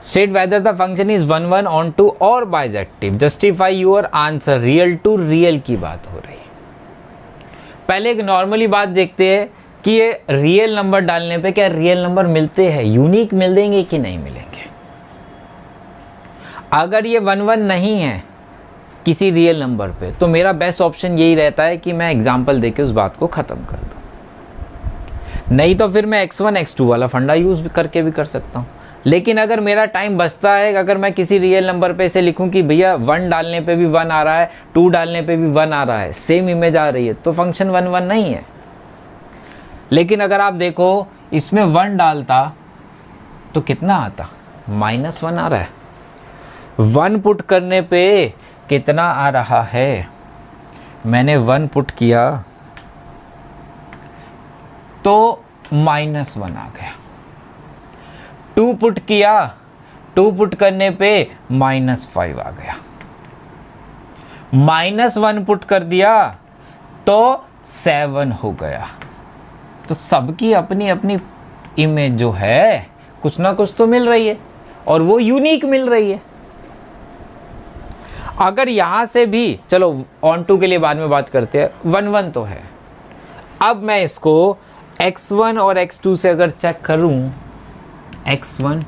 State whether the function is 1 1 on to or bijective. Justify your answer. Real to real की बात हो रही है। पहले एक नॉर्मली बात देखते हैं कि ये रियल नंबर डालने पे क्या रियल नंबर मिलते हैं, यूनिक मिल देंगे कि नहीं मिलेंगे। अगर ये 1 1 नहीं है किसी रियल नंबर पे तो मेरा बेस्ट ऑप्शन यही रहता है कि मैं एग्जांपल देके उस बात को ख़त्म कर दूं। नहीं तो फिर मैं x1 x2 वाला फंडा यूज़ करके भी कर सकता हूँ। लेकिन अगर मेरा टाइम बचता है, अगर मैं किसी रियल नंबर पे से लिखूं कि भैया 1 डालने पे भी 1 आ रहा है, 2 डालने पे भी 1 आ रहा है, सेम इमेज आ रही है, तो फंक्शन 1 1 नहीं है। लेकिन अगर आप देखो इसमें 1 डालता तो कितना आता? -1 आ रहा है। 1 पुट करने पे कितना आ रहा है? मैंने 1 पुट किया तो -1 आ गया। 2 पुट किया, 2 पुट करने पे -5 आ गया। -1 पुट कर दिया तो 7 हो गया। तो सबकी अपनी अपनी इमेज जो है कुछ ना कुछ तो मिल रही है और वो यूनिक मिल रही है। अगर यहां से भी, चलो ऑन टू के लिए बाद में बात करते हैं, 1 1 तो है। अब मैं इसको x1 और x2 से अगर चेक करूं, x1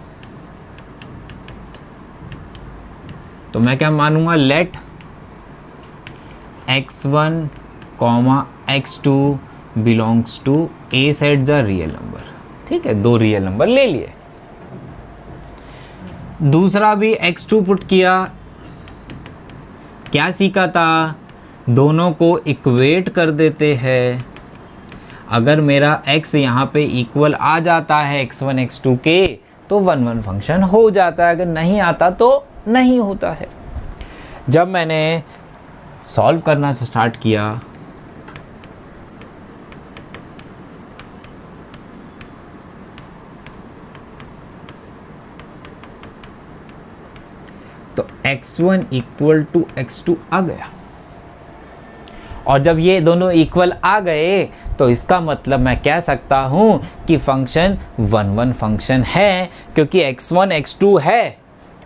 तो मैं क्या मानूंगा? Let x1, x2 belongs to A set the real number. ठीक है, 2 रियल नंबर ले लिए। दूसरा भी x2 पुट किया, क्या सीखा था? दोनों को इक्वेट कर देते हैं। अगर मेरा x यहाँ पे इक्वल आ जाता है x1 x2 के तो 1 1 फंक्शन हो जाता है। अगर नहीं आता तो नहीं होता है। जब मैंने सॉल्व करना स्टार्ट किया तो x1 इक्वल टू x2 आ गया, और जब ये दोनों इक्वल आ गए तो इसका मतलब मैं कह सकता हूं कि फंक्शन 1 1 फंक्शन है, क्योंकि x1 x2 है।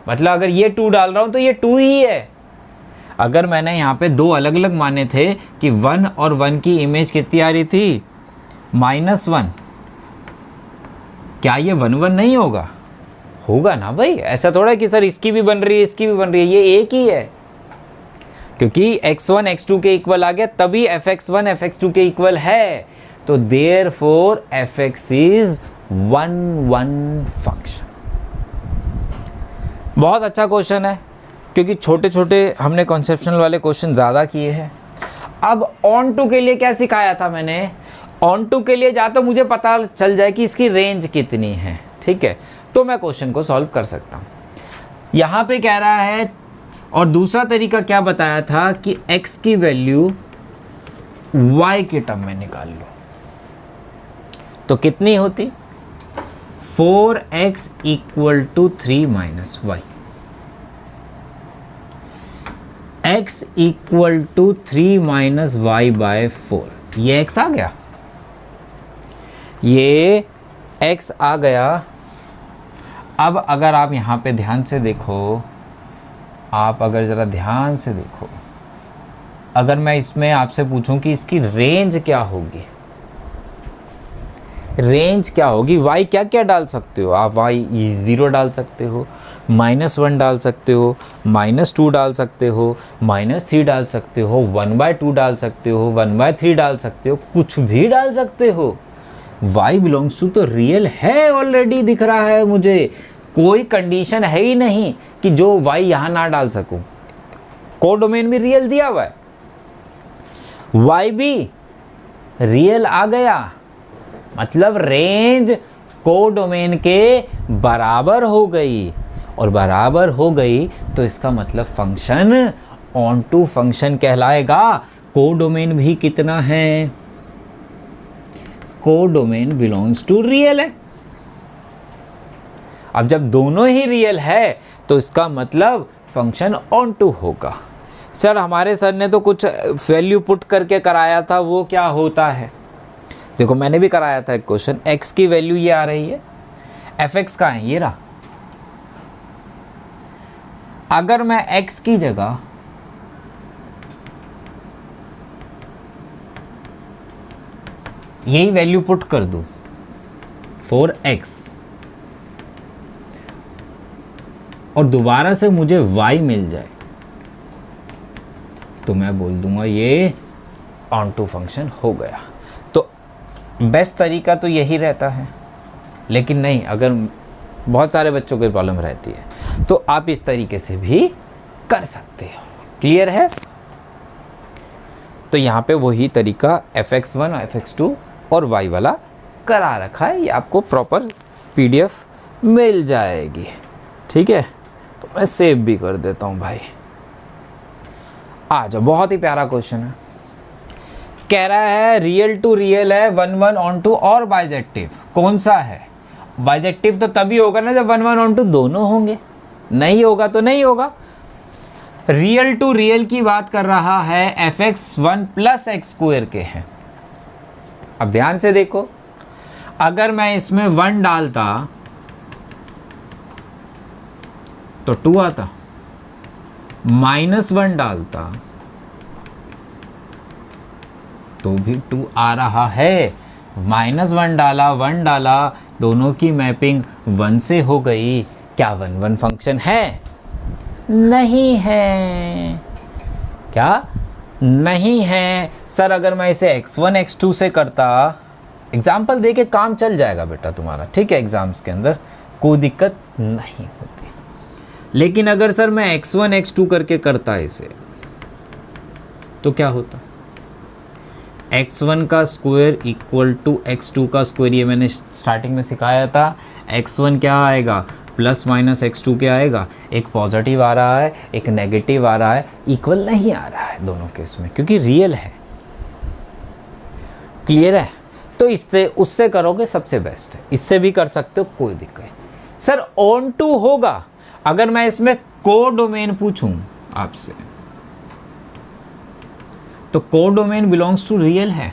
मतलब अगर ये 2 डाल रहा हूं तो ये 2 ही है। अगर मैंने यहाँ पे दो अलग अलग माने थे कि 1 और 1 की इमेज कितनी आ रही थी, -1, क्या ये 1 1 नहीं होगा? होगा ना भाई। ऐसा थोड़ा है कि सर इसकी भी बन रही है इसकी भी बन रही है, ये एक ही है, क्योंकि x1 x2 के इक्वल आ गया तभी fx1 fx2 के इक्वल है। तो therefore fx इज 1 1 फंक्शन। बहुत अच्छा क्वेश्चन है, क्योंकि छोटे छोटे हमने कॉन्सेप्शनल वाले क्वेश्चन ज़्यादा किए हैं। अब ऑन टू के लिए क्या सिखाया था मैंने? ऑन टू के लिए जा तो मुझे पता चल जाए कि इसकी रेंज कितनी है, ठीक है, तो मैं क्वेश्चन को सॉल्व कर सकता हूँ। यहाँ पे कह रहा है, और दूसरा तरीका क्या बताया था कि x की वैल्यू y के टर्म में निकाल लो, तो कितनी होती? 4x equal to 3 minus y। x equal to 3 minus y by 4, ये x आ गया, ये x आ गया। अब अगर आप यहाँ पे ध्यान से देखो, आप अगर ज़रा ध्यान से देखो, अगर मैं इसमें आपसे पूछूं कि इसकी रेंज क्या होगी, रेंज क्या होगी, y क्या क्या डाल सकते हो आप? y 0 डाल सकते हो, -1 डाल सकते हो, -2 डाल सकते हो, -3 डाल सकते हो, 1/2 डाल सकते हो, 1/3 डाल सकते हो, कुछ भी डाल सकते हो। y बिलोंग्स टू तो रियल है, ऑलरेडी दिख रहा है मुझे, कोई कंडीशन है ही नहीं कि जो y यहां ना डाल सकूं। कोडोमेन भी रियल दिया हुआ है, y भी रियल आ गया, मतलब रेंज कोडोमेन के बराबर हो गई, और बराबर हो गई तो इसका मतलब फंक्शन ऑन टू फंक्शन कहलाएगा। कोडोमेन भी कितना है? कोडोमेन बिलोंग्स टू रियल है। अब जब दोनों ही रियल है तो इसका मतलब फंक्शन ऑन टू होगा। सर हमारे सर ने तो कुछ वैल्यू पुट करके कराया था, वो क्या होता है? देखो मैंने भी कराया था एक क्वेश्चन, x की वैल्यू ये आ रही है, fx का है ये रहा। अगर मैं x की जगह यही वैल्यू पुट कर दूं 4x, और दोबारा से मुझे y मिल जाए, तो मैं बोल दूंगा ये ऑन टू फंक्शन हो गया। तो बेस्ट तरीका तो यही रहता है, लेकिन नहीं, अगर बहुत सारे बच्चों की प्रॉब्लम रहती है तो आप इस तरीके से भी कर सकते हो। क्लियर है? तो यहाँ पे वही तरीका fx1 fx2 और y वाला करा रखा है, ये आपको प्रॉपर PDF मिल जाएगी। ठीक है, तो मैं सेव भी कर देता हूँ भाई। आ जाओ, बहुत ही प्यारा क्वेश्चन है। कह रहा है रियल टू रियल है, 1 1 ऑन टू और बाइजेक्टिव कौन सा है? बाइजेक्टिव तो तभी होगा ना जब 1 1 ऑन टू दोनों होंगे, नहीं होगा तो नहीं होगा। रियल टू रियल की बात कर रहा है, fx1 प्लस एक्स स्क्वायर के हैं। अब ध्यान से देखो, अगर मैं इसमें 1 डालता तो 2 आता, -1 डालता तो भी 2 आ रहा है। -1 डाला 1 डाला, दोनों की मैपिंग 1 से हो गई। क्या 1 1 फंक्शन है? नहीं है। क्या नहीं है? सर अगर मैं इसे x1 x2 से करता, एग्जाम्पल दे के काम चल जाएगा बेटा तुम्हारा, ठीक है, एग्जाम्स के अंदर कोई दिक्कत नहीं होती। लेकिन अगर सर मैं x1 x2 करके करता इसे, तो क्या होता? x1 का स्क्वायर इक्वल टू x2 का स्क्वायर, ये मैंने स्टार्टिंग में सिखाया था। x1 क्या आएगा? प्लस माइनस x2 क्या आएगा, एक पॉजिटिव आ रहा है एक नेगेटिव आ रहा है, इक्वल नहीं आ रहा है दोनों केस में क्योंकि रियल है। क्लियर है? तो इससे उससे करोगे सबसे बेस्ट है, इससे भी कर सकते हो कोई दिक्कत नहीं। सर ऑन टू होगा अगर मैं इसमें कोडोमेन पूछूं आपसे, तो कोडोमेन बिलोंग्स टू रियल है।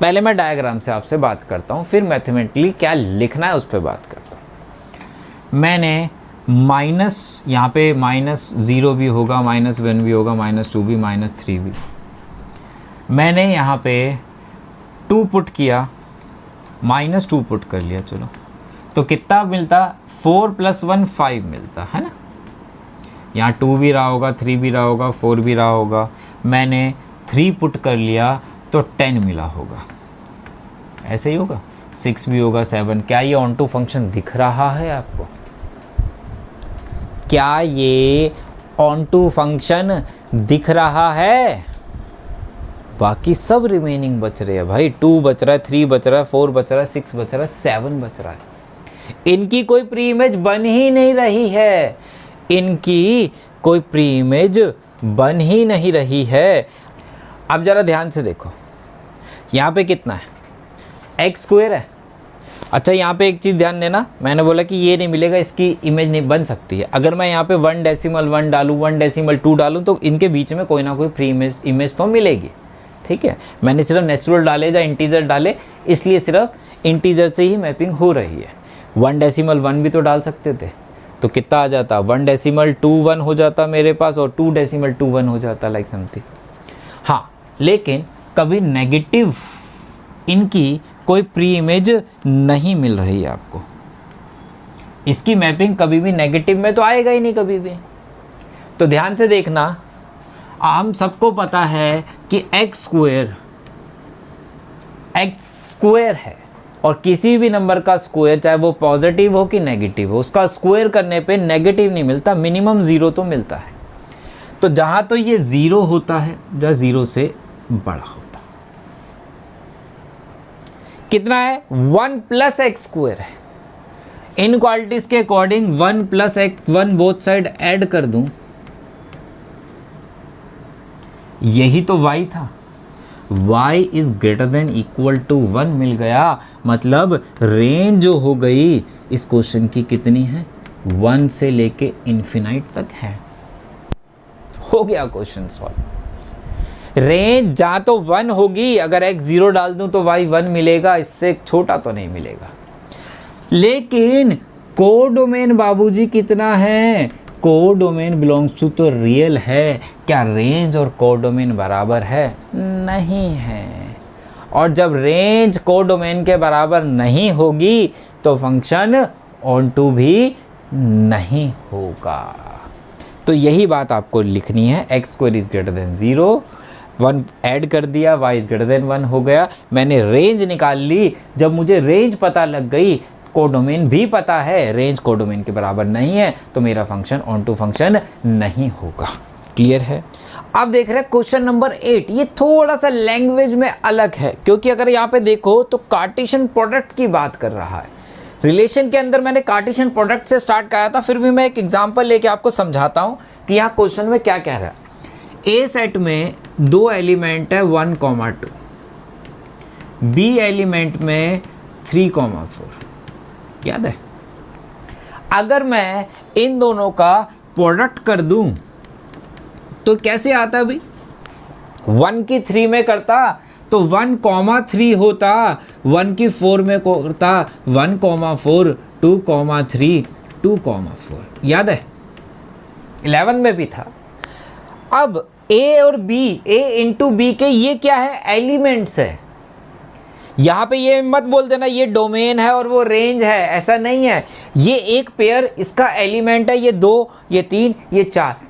पहले मैं डायग्राम से आपसे बात करता हूं, फिर मैथमेटिकली क्या लिखना है उस पर बात करता हूं। मैंने माइनस, यहाँ पे -0 भी होगा, -1 भी होगा, -2 भी, -3 भी। मैंने यहाँ पे 2 पुट किया, -2 पुट कर लिया, चलो तो कितना मिलता, 4 + 1 5 मिलता है ना। यहाँ 2 भी रहा होगा, 3 भी रहा होगा, 4 भी रहा होगा। मैंने 3 पुट कर लिया तो 10 मिला होगा, ऐसे ही होगा। 6 भी होगा, 7। क्या ये ऑन टू फंक्शन दिख रहा है आपको? क्या ये ऑन टू फंक्शन दिख रहा है? बाकी सब रिमेनिंग बच रहे हैं भाई। 2 बच रहा है, 3 बच रहा है, 4 बच रहा है, 6 बच रहा है, 7 बच रहा है। इनकी कोई प्री इमेज बन ही नहीं रही है, इनकी कोई प्री इमेज बन ही नहीं रही है। अब जरा ध्यान से देखो, यहाँ पे कितना है, x² है। अच्छा यहाँ पे एक चीज़ ध्यान देना, मैंने बोला कि ये नहीं मिलेगा, इसकी इमेज नहीं बन सकती है। अगर मैं यहाँ पे 1.1 डालूँ, 1.2 डालूँ तो इनके बीच में कोई ना कोई प्री इमेज तो मिलेगी। ठीक है, मैंने सिर्फ नेचुरल डाले या इंटीजर डाले, इसलिए सिर्फ इंटीजर से ही मैपिंग हो रही है। 1.1 भी तो डाल सकते थे, तो कितना आ जाता, 1.21 हो जाता मेरे पास, और 2.21 हो जाता, लाइक समथिंग। हाँ, लेकिन कभी नेगेटिव इनकी कोई प्री इमेज नहीं मिल रही है आपको। इसकी मैपिंग कभी भी नेगेटिव में तो आएगा ही नहीं कभी भी। तो ध्यान से देखना, हम सबको पता है कि x² है, और किसी भी नंबर का स्क्वायर, चाहे वो पॉजिटिव हो कि नेगेटिव हो, उसका स्क्वायर करने पे नेगेटिव नहीं मिलता, मिनिमम 0 तो मिलता है। तो जहाँ तो ये 0 होता है, जहाँ 0 से बड़ा होता है। कितना है, 1 + x² है। इन क्वालिटीज के according 1 + x1 both side add कर दूं, यही तो y था। y > 1 मिल गया, मतलब रेंज जो हो गई इस क्वेश्चन की कितनी है, 1 से लेके इन्फिनाइट तक है। हो गया क्वेश्चन सॉल्व। रेंज जहाँ तो 1 होगी, अगर x 0 डाल दूं तो y 1 मिलेगा, इससे छोटा तो नहीं मिलेगा। लेकिन कोडोमेन बाबूजी कितना है, कोडोमेन बिलोंग्स टू तो रियल है। क्या रेंज और कोडोमेन बराबर है? नहीं है। और जब रेंज कोडोमेन के बराबर नहीं होगी तो फंक्शन ऑन टू भी नहीं होगा। तो यही बात आपको लिखनी है, x² > 0, 1 ऐड कर दिया, y > 1 हो गया। मैंने रेंज निकाल ली, जब मुझे रेंज पता लग गई, कोडोमेन भी पता है, रेंज कोडोमेन के बराबर नहीं है, तो मेरा फंक्शन ऑन टू फंक्शन नहीं होगा। क्लियर है? अब देख रहे हैं क्वेश्चन नंबर 8। ये थोड़ा सा लैंग्वेज में अलग है, क्योंकि अगर यहाँ पे देखो तो कार्टेशियन प्रोडक्ट की बात कर रहा है। रिलेशन के अंदर मैंने कार्टेशियन प्रोडक्ट से स्टार्ट कराया था, फिर भी मैं एक एग्जांपल लेके आपको समझाता हूँ कि यहाँ क्वेश्चन में क्या कह रहा है। ए सेट में 2 एलिमेंट है 1, 2, बी एलिमेंट में 3, 4। याद है? अगर मैं इन दोनों का प्रोडक्ट कर दूं तो कैसे आता भाई, 1 की 3 में करता तो 1, 3 होता, 1 की 4 में करता 1, 4, 2, 3, 2, 4। याद है? 11 में भी था। अब ए और बी, ए इंटू बी के ये क्या है, एलिमेंट्स है। यहाँ पे ये मत बोल देना ये डोमेन है और वो रेंज है, ऐसा नहीं है। ये एक पेयर इसका एलिमेंट है, ये 2, ये 3, ये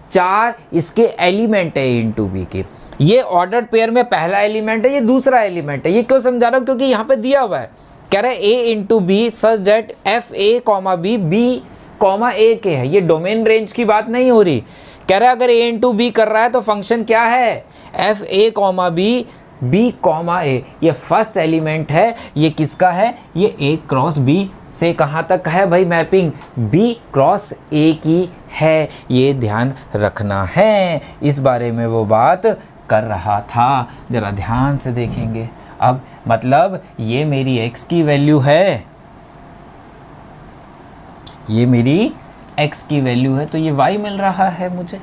4 इसके एलिमेंट है इंटू बी के। ये ऑर्डर्ड पेयर में पहला एलिमेंट है, ये दूसरा एलिमेंट है। ये क्यों समझा रहा हूँ, क्योंकि यहाँ पे दिया हुआ है, कह रहा है A into B such that F A comma B B comma A के है। ये डोमेन रेंज की बात नहीं हो रही। कह रहा है अगर ए इंटू बी कर रहा है तो फंक्शन क्या है, F A comma B B comma A, ये फर्स्ट एलिमेंट है, ये किसका है, ये ए क्रॉस बी से कहाँ तक है भाई मैपिंग, बी क्रॉस ए की है, ये ध्यान रखना है। इस बारे में वो बात कर रहा था, जरा ध्यान से देखेंगे। अब मतलब ये मेरी x की वैल्यू है, ये मेरी x की वैल्यू है, तो ये y मिल रहा है मुझे,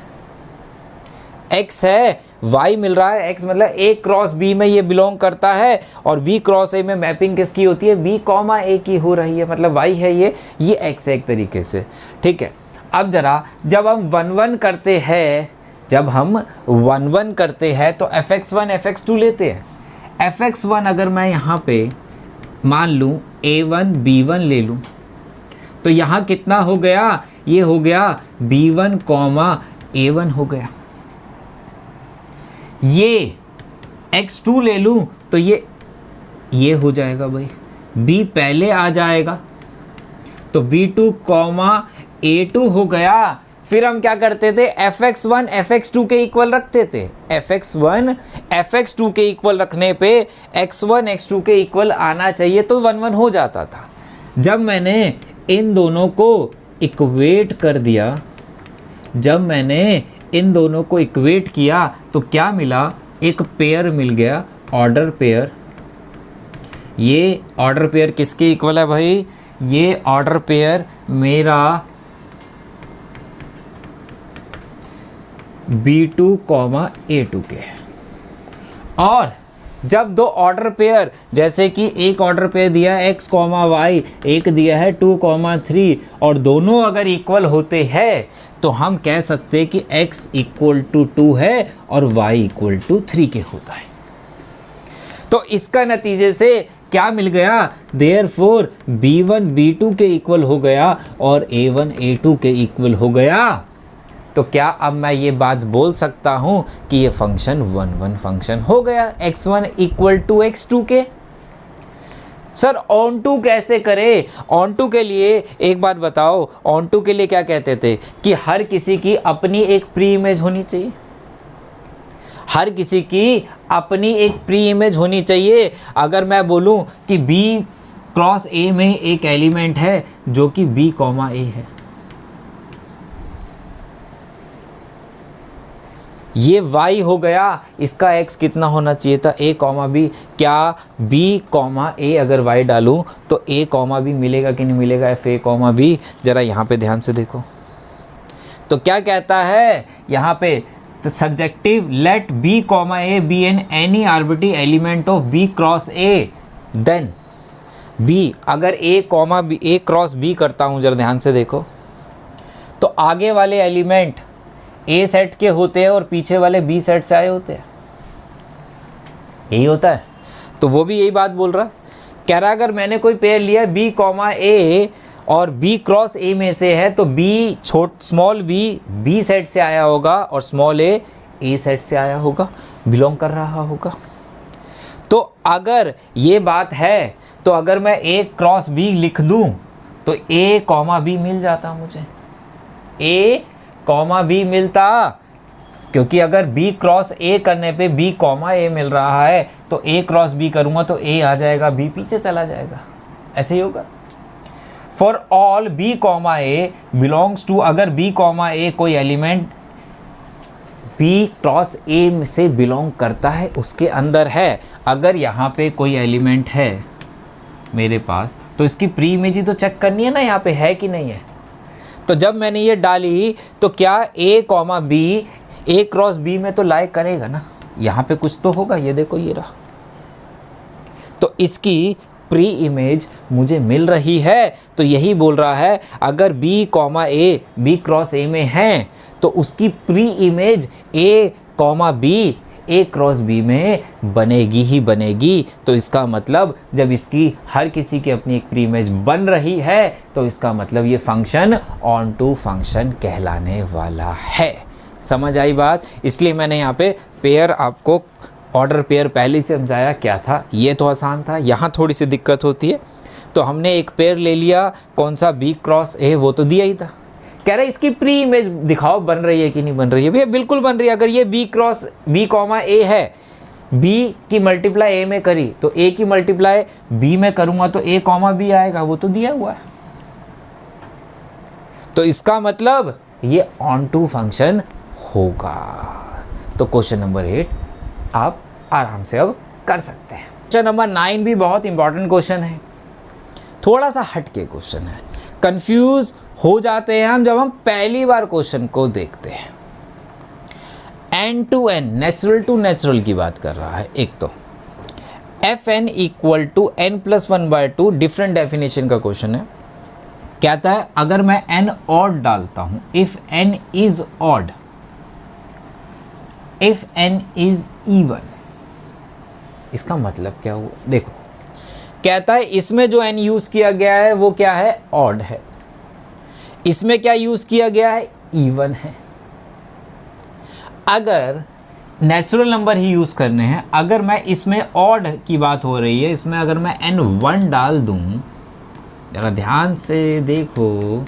x है y मिल रहा है। x मतलब a क्रॉस b में ये बिलोंग करता है, और b क्रॉस a में मैपिंग किसकी होती है, b कॉमा a की हो रही है, मतलब y है ये x है एक तरीके से, ठीक है। अब जरा जब हम 1 1 करते हैं, जब हम 1 1 करते हैं तो fx1 fx2 लेते हैं। fx1 अगर मैं यहाँ पे मान लूँ a1 b1 ले लूँ, तो यहाँ कितना हो गया, ये हो गया b1 कॉमा a1 हो गया। ये x2 ले लूँ तो ये हो जाएगा भाई, b पहले आ जाएगा, तो b2 कॉमा a2 हो गया। फिर हम क्या करते थे, fx1 fx2 के इक्वल रखते थे, fx1 fx2 के इक्वल रखने पे x1 x2 के इक्वल आना चाहिए, तो 1 1 हो जाता था। जब मैंने इन दोनों को इक्वेट कर दिया, जब मैंने इन दोनों को इक्वेट किया तो क्या मिला, एक पेयर मिल गया, ऑर्डर पेयर। ये ऑर्डर पेयर किसके इक्वल है भाई, ये ऑर्डर पेयर मेरा B2 कॉमा A2 के है। और जब दो ऑर्डर पेयर, जैसे कि एक ऑर्डर पेयर दिया है x कॉमा वाई, एक दिया है 2 कॉमा 3, और दोनों अगर इक्वल होते हैं तो हम कह सकते हैं कि x इक्वल टू 2 है और y इक्वल टू 3 के होता है। तो इसका नतीजे से क्या मिल गया, देयरफॉर B1 B2 के इक्वल हो गया और A1 A2 के इक्वल हो गया। तो क्या अब मैं ये बात बोल सकता हूँ कि ये फंक्शन 1 1 फंक्शन हो गया, x1 इक्वल टू x2 के। सर ऑन टू कैसे करें, ऑन टू के लिए एक बात बताओ, ऑन टू के लिए क्या कहते थे कि हर किसी की अपनी एक प्री इमेज होनी चाहिए, हर किसी की अपनी एक प्री इमेज होनी चाहिए। अगर मैं बोलूं कि b क्रॉस a में एक एलिमेंट है जो कि b कॉमा a है, ये y हो गया, इसका x कितना होना चाहिए था, a कॉमा b। क्या b कॉमा a अगर y डालूं तो a कॉमा b मिलेगा कि नहीं मिलेगा, f a कॉमा b। जरा यहाँ पे ध्यान से देखो, तो क्या कहता है यहाँ पे, तो subjective let b comma a be an any arbitrary element of b cross a, then b अगर a comma b, a cross b करता हूँ, जरा ध्यान से देखो, तो आगे वाले एलिमेंट ए सेट के होते हैं और पीछे वाले बी सेट से आए होते हैं, यही होता है। तो वो भी यही बात बोल रहा है, कह रहा है अगर मैंने कोई पेयर लिया बी कॉमा ए और बी क्रॉस ए में से है, तो बी स्मॉल बी सेट से आया होगा और स्मॉल ए सेट से आया होगा, बिलोंग कर रहा होगा। तो अगर ये बात है, तो अगर मैं ए क्रॉस बी लिख दूं तो ए कॉमा बी मिल जाता मुझे, ए कॉमा बी मिलता, क्योंकि अगर b क्रॉस a करने पे b कॉमा a मिल रहा है, तो a क्रॉस b करूँगा तो a आ जाएगा, b पीछे चला जाएगा, ऐसे ही होगा। For all b comma a belongs to, अगर b कॉमा a कोई एलिमेंट b क्रॉस a से बिलोंग करता है, उसके अंदर है, अगर यहाँ पे कोई एलिमेंट है मेरे पास, तो इसकी प्री इमेज ही तो चेक करनी है ना, यहाँ पे है कि नहीं है। तो जब मैंने ये डाली तो क्या a comma b a cross b में तो लाइक करेगा ना, यहाँ पे कुछ तो होगा, ये देखो ये रहा, तो इसकी प्री इमेज मुझे मिल रही है। तो यही बोल रहा है अगर b comma a b cross a में है तो उसकी pre image a comma b a cross b में बनेगी ही बनेगी। तो इसका मतलब जब इसकी हर किसी की अपनी एक प्री इमेज बन रही है, तो इसका मतलब ये फंक्शन ऑन टू फंक्शन कहलाने वाला है। समझ आई बात? इसलिए मैंने यहाँ पे पेयर आपको ऑर्डर पेयर पहले से समझाया क्या था, ये तो आसान था। यहाँ थोड़ी सी दिक्कत होती है, तो हमने एक पेयर ले लिया, कौन सा b क्रॉस a, वो तो दिया ही था। कह रहे इसकी प्री इमेज दिखाओ बन रही है कि नहीं बन रही है। भैया बिल्कुल बन रही है। अगर ये b cross b comma a है, b की मल्टीप्लाई a में करी तो a की मल्टीप्लाई b में करूंगा तो a कॉमा b आएगा, वो तो दिया हुआ है। तो इसका मतलब ये ऑन टू फंक्शन होगा। तो क्वेश्चन नंबर 8 आप आराम से अब कर सकते हैं। क्वेश्चन नंबर 9 भी बहुत इंपॉर्टेंट क्वेश्चन है, थोड़ा सा हटके क्वेश्चन है। कंफ्यूज हो जाते हैं हम जब हम पहली बार क्वेश्चन को देखते हैं। N to N, natural to natural की बात कर रहा है। एक तो f n equal to n plus 1/2, different definition का क्वेश्चन है। कहता है अगर मैं एन ऑड डालता हूं, if n is odd, if n is even, इसका मतलब क्या हुआ? देखो, कहता है इसमें जो एन यूज किया गया है वो क्या है? ऑड है। इसमें क्या यूज किया गया है? इवन है। अगर नेचुरल नंबर ही यूज करने हैं, अगर मैं इसमें ऑड की बात हो रही है, इसमें अगर मैं n 1 डाल दूं, जरा ध्यान से देखो,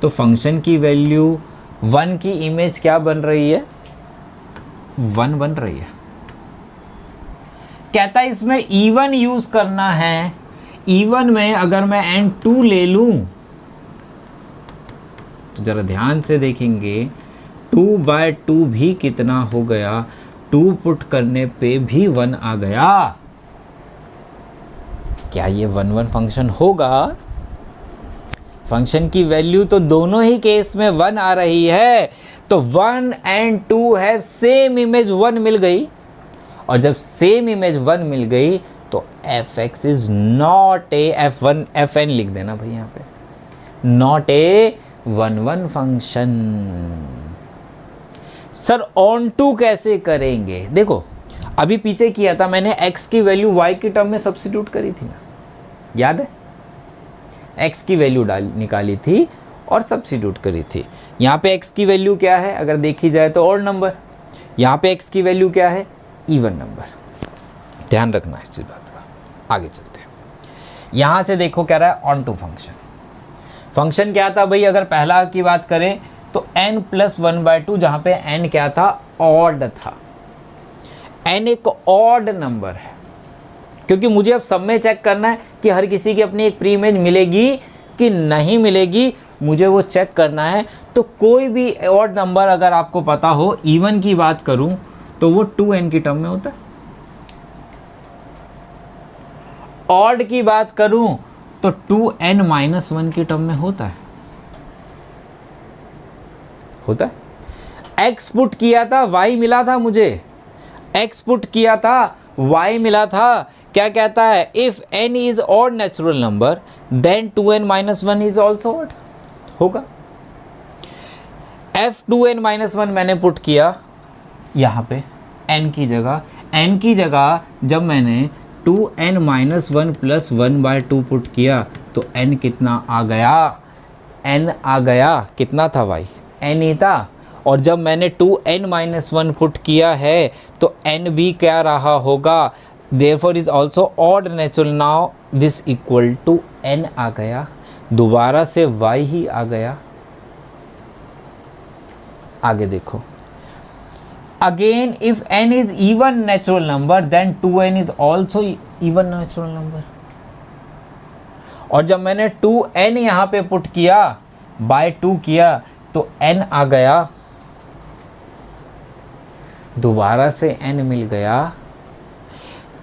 तो फंक्शन की वैल्यू 1 की इमेज क्या बन रही है? 1 बन रही है। कहता है इसमें इवन यूज करना है। इवन में अगर मैं n 2 ले लूं, तो जरा ध्यान से देखेंगे, 2/2 भी कितना हो गया? 2 पुट करने पे भी 1 आ गया। क्या ये 1 फंक्शन होगा? फंक्शन की वैल्यू तो दोनों ही केस में 1 आ रही है, तो 1 and 2 है सेम इमेज 1 मिल गई, और जब सेम इमेज 1 मिल गई तो fx is not a fn लिख देना भाई यहाँ पे, not a 1 function. Sir onto कैसे करेंगे? देखो, अभी पीछे किया था मैंने, x की वैल्यू y की टर्म में सब्स्टिट्यूट करी थी ना, याद है? x की वैल्यू निकाली थी और सब्स्टिट्यूट करी थी। यहाँ पे x की वैल्यू क्या है अगर देखी जाए तो ऑड नंबर, यहाँ पे x की वैल्यू क्या है? Even number. ध्यान रखना इस चीज बात का। आगे चलते हैं। यहाँ से देखो क्या रहा है? On to function. फंक्शन क्या था भाई? अगर पहला की बात करें तो n प्लस 1/2, जहाँ पे n क्या था? ऑड था। n एक ऑड नंबर है, क्योंकि मुझे अब सब में चेक करना है कि हर किसी की अपनी एक प्री इमेज मिलेगी कि नहीं मिलेगी, मुझे वो चेक करना है। तो कोई भी ऑड नंबर अगर आपको पता हो, इवन की बात करूं तो वो 2n की टर्म में होता है। ऑड की बात करूं तो 2n-1 की टर्म में होता है। x पुट किया था, y मिला था मुझे, x पुट किया था, y मिला था। क्या कहता है? If n is odd natural number then 2n-1 is also odd होगा। f2n-1 मैंने पुट किया यहाँ पे n की जगह, जब मैंने 2n-1 प्लस 1/2 पुट किया तो n कितना आ गया? n आ गया, कितना था भाई? n ही था। और जब मैंने 2n-1 पुट किया है तो n भी क्या रहा होगा? Therefore is also odd natural. Now this equal to n आ गया, दोबारा से y ही आ गया। आगे देखो, again if n is even natural number then 2n is also even natural number. और जब मैंने 2n यहाँ पे पुट किया, बाय 2 किया, तो n आ गया, दोबारा से n मिल गया।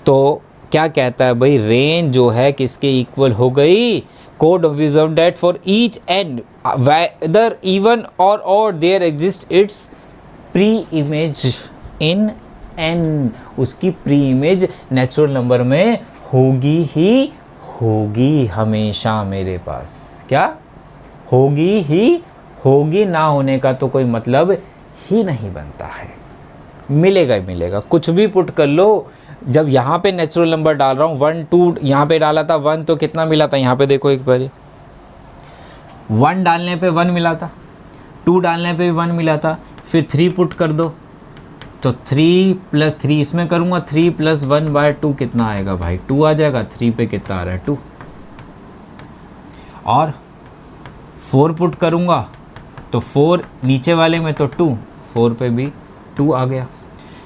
तो क्या कहता है भाई? रेंज जो है किसके इक्वल हो गई? Code observe that for each n whether even और odd there exist its pre image in n। उसकी प्री इमेज नेचुरल नंबर में होगी ही होगी हमेशा मेरे पास। क्या होगी ही होगी? ना होने का तो कोई मतलब ही नहीं बनता है। मिलेगा ही मिलेगा, कुछ भी पुट कर लो। जब यहाँ पे नेचुरल नंबर डाल रहा हूँ 1 2, यहाँ पे डाला था 1 तो कितना मिला था? यहाँ पे देखो एक बार, 1 डालने पे 1 मिला था, 2 डालने पे भी 1 मिला था, फिर 3 पुट कर दो तो 3 + 3 इसमें करूँगा, 3 + 1/2 कितना आएगा भाई? 2 आ जाएगा। 3 पे कितना आ रहा है? 2। और 4 पुट करूँगा तो 4 नीचे वाले में तो 2, 4 पे भी 2 आ गया।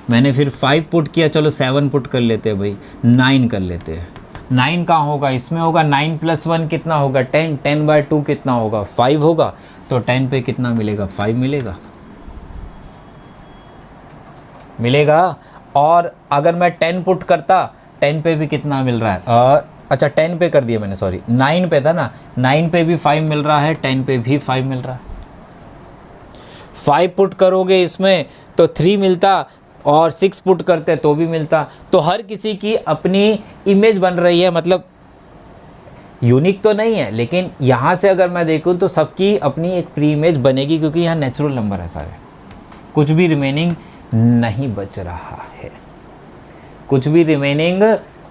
मैंने फिर 5 पुट किया, चलो 7 पुट कर लेते हैं भाई, 9 कर लेते हैं। 9 कहाँ होगा, इसमें होगा। 9 + 1 कितना होगा 10, 10/2 कितना होगा 5 होगा, तो 10 पे कितना मिलेगा 5 मिलेगा। और अगर मैं 10 पुट करता 10 पे भी कितना मिल रहा है, और अच्छा 10 पे कर दिया मैंने, सॉरी 9 पे था ना, 9 पे भी 5 मिल रहा है, 10 पे भी 5 मिल रहा है। 5 पुट करोगे इसमें तो 3 मिलता, और 6 पुट करते तो भी मिलता। तो हर किसी की अपनी इमेज बन रही है, मतलब यूनिक तो नहीं है, लेकिन यहाँ से अगर मैं देखूँ तो सबकी अपनी एक प्री इमेज बनेगी, क्योंकि यहाँ नेचुरल नंबर है सारे, कुछ भी रिमेनिंग नहीं बच रहा है, कुछ भी रिमेनिंग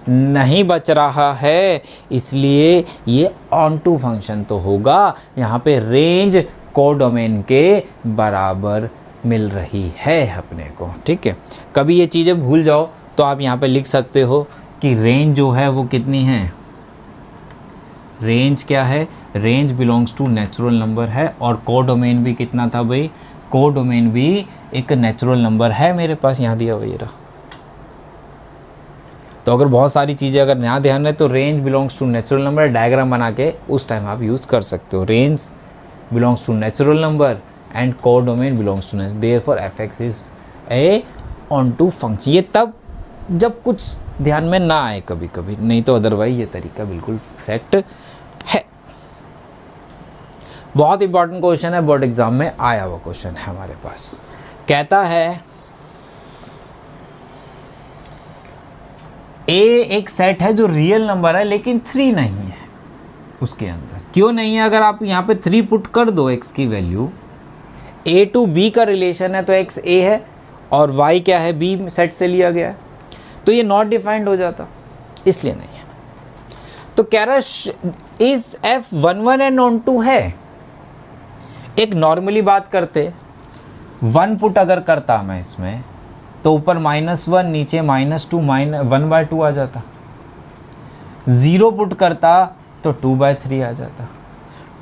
नहीं बच रहा है, इसलिए ये ऑन टू फंक्शन तो होगा। यहाँ पे रेंज कोडोमेन के बराबर मिल रही है अपने को, ठीक है। कभी ये चीज़ें भूल जाओ तो आप यहाँ पे लिख सकते हो कि रेंज जो है वो कितनी है, रेंज क्या है, range belongs to natural number है। और कोडोमेन भी कितना था भाई, कोडोमेन भी एक नेचुरल नंबर है मेरे पास, यहाँ दिया हुआ ये रहा। तो अगर बहुत सारी चीज़ें अगर यहाँ ध्यान रहे तो range belongs to natural number, diagram बना के उस टाइम आप यूज़ कर सकते हो। Range belongs to natural number and codomain belongs to natural, therefore fx is a onto function. ये तब जब कुछ ध्यान में ना आए कभी कभी, नहीं तो अदरवाइज ये तरीका बिल्कुल फैक्ट है। बहुत इंपॉर्टेंट क्वेश्चन है, बोर्ड एग्जाम में आया हुआ क्वेश्चन है हमारे पास। कहता है ए एक सेट है जो रियल नंबर है लेकिन 3 नहीं है उसके अंदर। क्यों नहीं है, अगर आप यहाँ पे 3 पुट कर दो x की वैल्यू, a टू b का रिलेशन है तो x a है और y क्या है b सेट से लिया गया है, तो ये नॉट डिफाइंड हो जाता, इसलिए नहीं है। तो कह रहा is f 1 1 and onto है। एक नॉर्मली बात करते, 1 पुट अगर करता मैं इसमें तो ऊपर -1 नीचे -2 1/2 आ जाता। 0 पुट करता तो 2/3 आ जाता।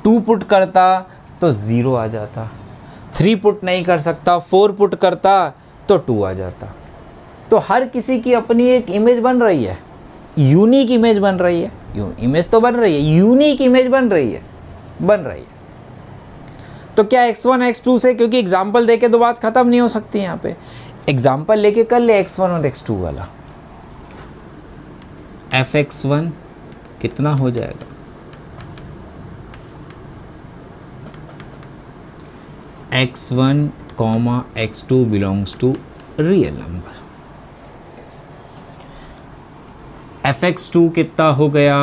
2 पुट करता तो 0 आ जाता। 3 पुट नहीं कर सकता, 4 पुट करता तो 2 आ जाता। तो हर किसी की अपनी एक इमेज बन रही है, यूनिक इमेज बन रही है। इमेज तो बन रही है, यूनिक इमेज बन रही है। तो क्या x1 x2 से, क्योंकि एग्जाम्पल देके तो बात खत्म नहीं हो सकती, यहाँ पे एग्जाम्पल लेके कर ले x1 और x2 वाला। fx1 कितना हो जाएगा, x1, x2 belongs to real number. fx2 कितना हो गया,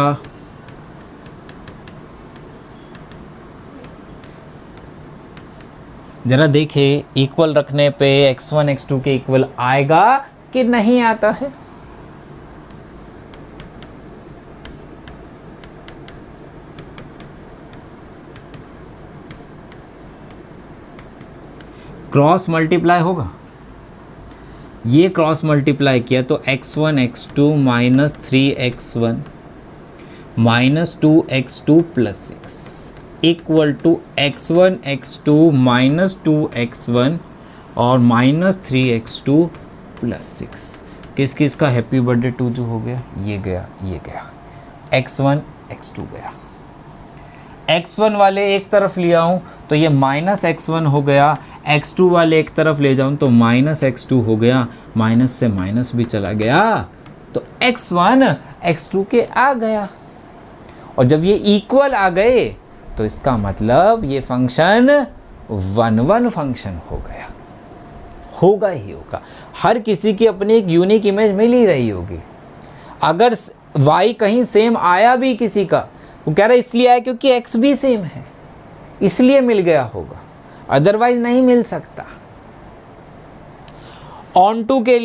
जरा देखे इक्वल रखने पे x1 x2 के इक्वल आएगा कि नहीं आता है। क्रॉस मल्टीप्लाई होगा, ये क्रॉस मल्टीप्लाई किया तो x1 x2 -3x1 -2x2 + 6 equal to x1 x2 -2x1 और -3x2 + 6। किस किस का हैप्पी बर्थडे टू जो हो गया, ये गया, ये गया, x1 x2 गया। x1 वाले एक तरफ ले आऊँ तो ये -x1 हो गया, x2 वाले एक तरफ ले जाऊँ तो -x2 हो गया, माइनस से माइनस भी चला गया तो x1 x2 के आ गया। और जब ये इक्वल आ गए तो इसका मतलब ये फंक्शन 1 1 फंक्शन हो गया, होगा ही होगा। हर किसी की अपनी एक यूनिक इमेज मिल ही रही होगी। अगर y कहीं सेम आया भी किसी का, वो कह रहा है इसलिए आया क्योंकि x भी सेम है, इसलिए मिल गया होगा, अदरवाइज नहीं मिल सकता। ऑन टू के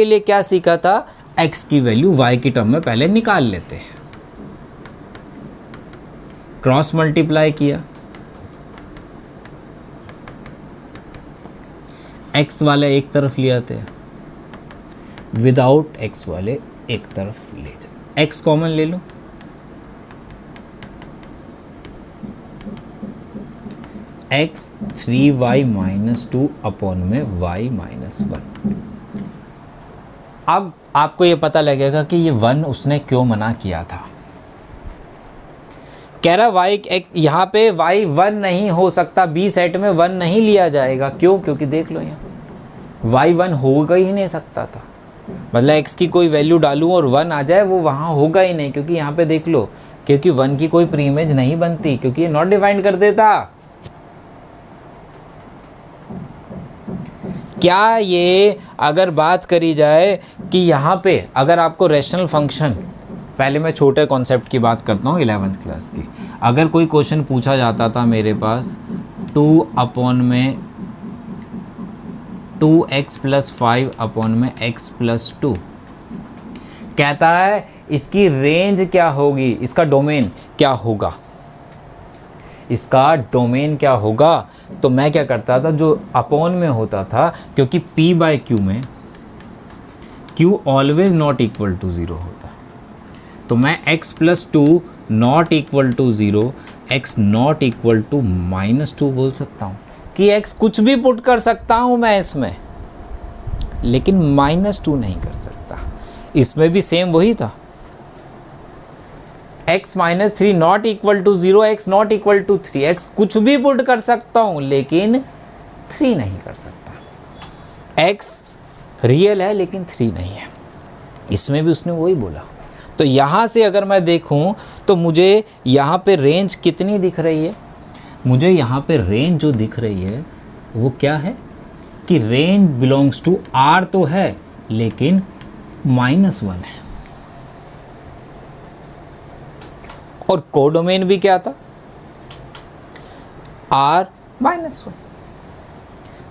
लिए क्या सीखा था, x की वैल्यू y की टर्म में पहले निकाल लेते हैं। क्रॉस मल्टीप्लाई किया, x वाले एक तरफ ले आते हैं, विदाउट x वाले एक तरफ ले जाओ, x कॉमन ले लो, एक्स 3y माइनस 2 अपॉन में y माइनस 1। अब आपको ये पता लगेगा कि ये 1 उसने क्यों मना किया था। कह रहा y यहाँ पे y 1 नहीं हो सकता, बी सेट में 1 नहीं लिया जाएगा। क्यों? क्योंकि देख लो यहाँ y 1 होगा ही नहीं सकता था, मतलब x की कोई वैल्यू डालूं और 1 आ जाए, वो वहाँ होगा ही नहीं। क्योंकि यहाँ पे देख लो, क्योंकि 1 की कोई प्री इमेज नहीं बनती, क्योंकि ये नॉट डिफाइंड कर देता। क्या ये अगर बात करी जाए कि यहाँ पे अगर आपको रैशनल फंक्शन, पहले मैं छोटे कॉन्सेप्ट की बात करता हूँ 11th क्लास की, अगर कोई क्वेश्चन पूछा जाता था मेरे पास 2 अपॉन में 2x प्लस 5 अपॉन में x प्लस 2, कहता है इसकी रेंज क्या होगी, इसका डोमेन क्या होगा, इसका डोमेन क्या होगा। तो मैं क्या करता था, जो अपॉन में होता था, क्योंकि p बाय q में q always not equal to 0 होता, तो मैं x plus 2 not equal to 0, x not equal to -2 बोल सकता हूँ कि x कुछ भी पुट कर सकता हूँ मैं इसमें, लेकिन -2 नहीं कर सकता। इसमें भी सेम वही था, x minus 3 not equal to 0, x not equal to 3, x कुछ भी पुट कर सकता हूँ लेकिन 3 नहीं कर सकता। x रियल है लेकिन 3 नहीं है, इसमें भी उसने वही बोला। तो यहाँ से अगर मैं देखूँ तो मुझे यहाँ पे रेंज कितनी दिख रही है, मुझे यहाँ पे रेंज जो दिख रही है वो क्या है कि रेंज बिलोंग्स टू R तो है लेकिन -1 है, और कोडोमेन भी क्या था, R-1।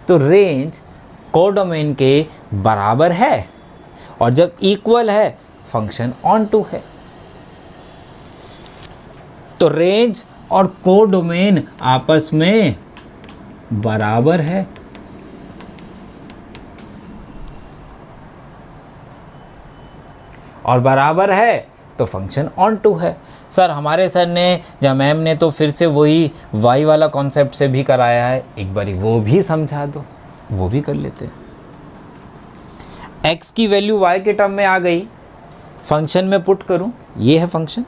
तो रेंज कोडोमेन के बराबर है, और जब इक्वल है फंक्शन ऑन टू है। तो रेंज और कोडोमेन आपस में बराबर है, और बराबर है तो फंक्शन ऑन टू है। सर हमारे सर ने या मैम ने तो फिर से वही y वाला कॉन्सेप्ट से भी कराया है, एक बारी वो भी समझा दो, वो भी कर लेते हैं। x की वैल्यू y के टर्म में आ गई, फंक्शन में पुट करूं, ये है फंक्शन,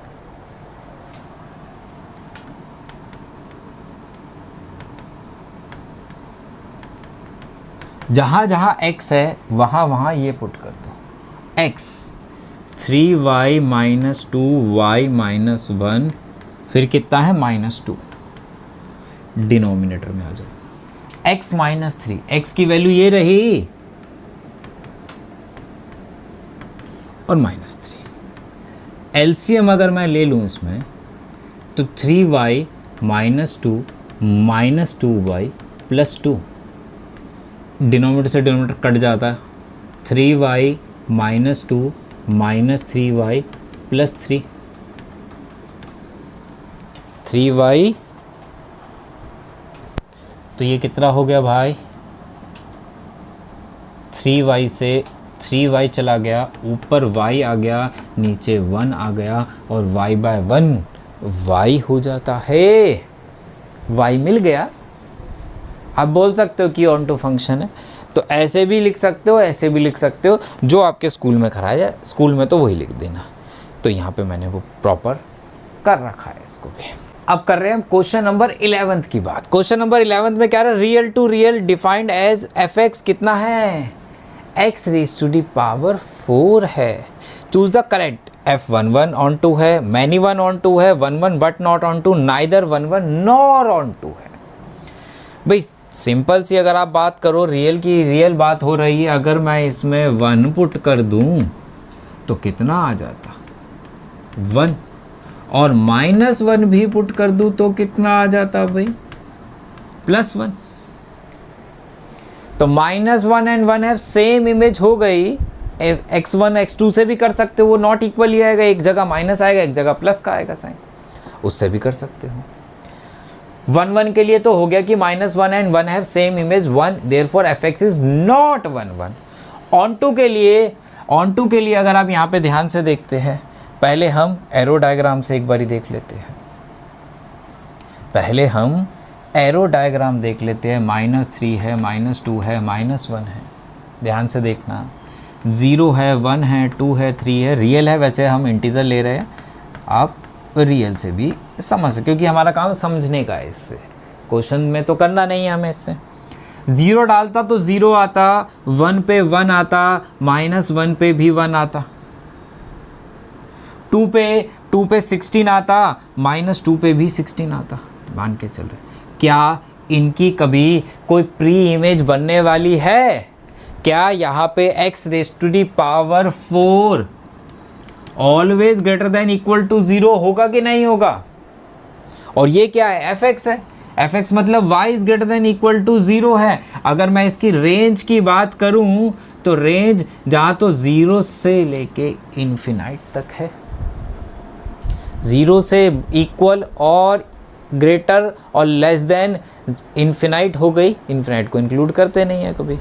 जहां जहां x है वहां वहां ये पुट कर दो। x 3y minus 2y minus 1, फिर कितना है -2, डिनोमिनेटर में आ जाओ। x माइनस 3, x की वैल्यू ये रही और -3। एलसीएम अगर मैं ले लूँ इसमें तो 3y minus 2 minus 2y plus 2, denominator से डिनोमिनेटर कट जाता है, 3y minus 2 minus 3y plus 3, 3y, तो ये कितना हो गया भाई, 3y से 3y चला गया, ऊपर y आ गया, नीचे 1 आ गया, और y बाय 1 y हो जाता है, y मिल गया। आप बोल सकते हो कि ऑन टू फंक्शन है, तो ऐसे भी लिख सकते हो, ऐसे भी लिख सकते हो, जो आपके स्कूल में कराया जाए, स्कूल में तो वही लिख देना। तो यहाँ पे मैंने वो प्रॉपर कर रखा है इसको भी। अब कर रहे हैं हम क्वेश्चन नंबर 11th की बात। क्वेश्चन नंबर 11th में क्या रहा है, real to real defined as f(x) कितना है, x raise to the power 4 है। Choose the correct, f11 onto है, मैनी 1 ऑन टू है, 1 but not onto, neither 1 nor onto है। भाई सिंपल सी अगर आप बात करो, रियल की रियल बात हो रही है, अगर मैं इसमें 1 पुट कर दूं तो कितना आ जाता, 1, और -1 भी पुट कर दूं तो कितना आ जाता भाई, +1। तो -1 एंड 1 हैव सेम इमेज हो गई। x1 x2 से भी कर सकते हो, वो नॉट इक्वल ही आएगा, एक जगह माइनस आएगा, एक जगह प्लस का आएगा साइन, उससे भी कर सकते हो। 1 के लिए तो हो गया कि -1 and 1 have same image 1, therefore f(x) is not 1 onto के लिए अगर आप यहाँ पे ध्यान से देखते हैं, पहले हम एरो डायग्राम से एक बारी देख लेते हैं। पहले हम एरो डायग्राम देख लेते हैं। -3 है, -2 है, -1 है, ध्यान से देखना। 0 है, 1 है, 2 है, 3 है, रियल है। वैसे हम इंटीजर ले रहे हैं, आप रियल से भी समझ सकते, क्योंकि हमारा काम समझने का है, इससे क्वेश्चन में तो करना नहीं है हमें। इससे 0 डालता तो 0 आता, 1 पे 1 आता, -1 पे भी 1 आता, 2 पे 16 आता, -2 पे भी 16 आता। मान के चल रहे, क्या इनकी कभी कोई प्री इमेज बनने वाली है? क्या यहाँ पे x⁴ always greater than equal to 0 होगा कि नहीं होगा? और ये क्या है? fx है। fx मतलब y is greater than equal to 0 है। अगर मैं इसकी रेंज की बात करूं तो रेंज जहां तो 0 से लेके इन्फिनाइट तक है। 0 से इक्वल और ग्रेटर और लेस देन इन्फिनाइट हो गई, इन्फिनाइट को इंक्लूड करते नहीं है कभी।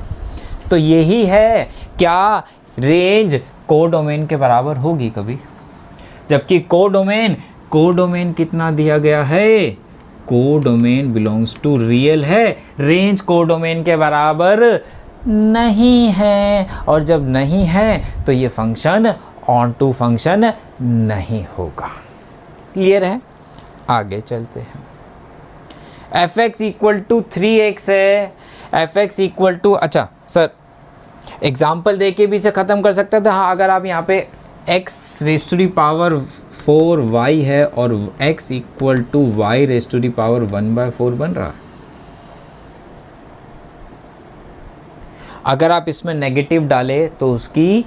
तो यही है, क्या रेंज कोडोमेन के बराबर होगी कभी? जबकि कोडोमेन कितना दिया गया है? कोडोमेन बिलोंग्स टू रियल है, रेंज कोडोमेन के बराबर नहीं है। और जब नहीं है तो ये फंक्शन ऑन टू फंक्शन नहीं होगा। क्लियर है? आगे चलते हैं। fx इक्वल टू 3x है, fx इक्वल टू, अच्छा सर एग्जाम्पल दे के भी इसे ख़त्म कर सकता था। हाँ, अगर आप यहाँ पे x⁴y है और x इक्वल टू y⁴ बन रहा है, अगर आप इसमें नेगेटिव डालें तो उसकी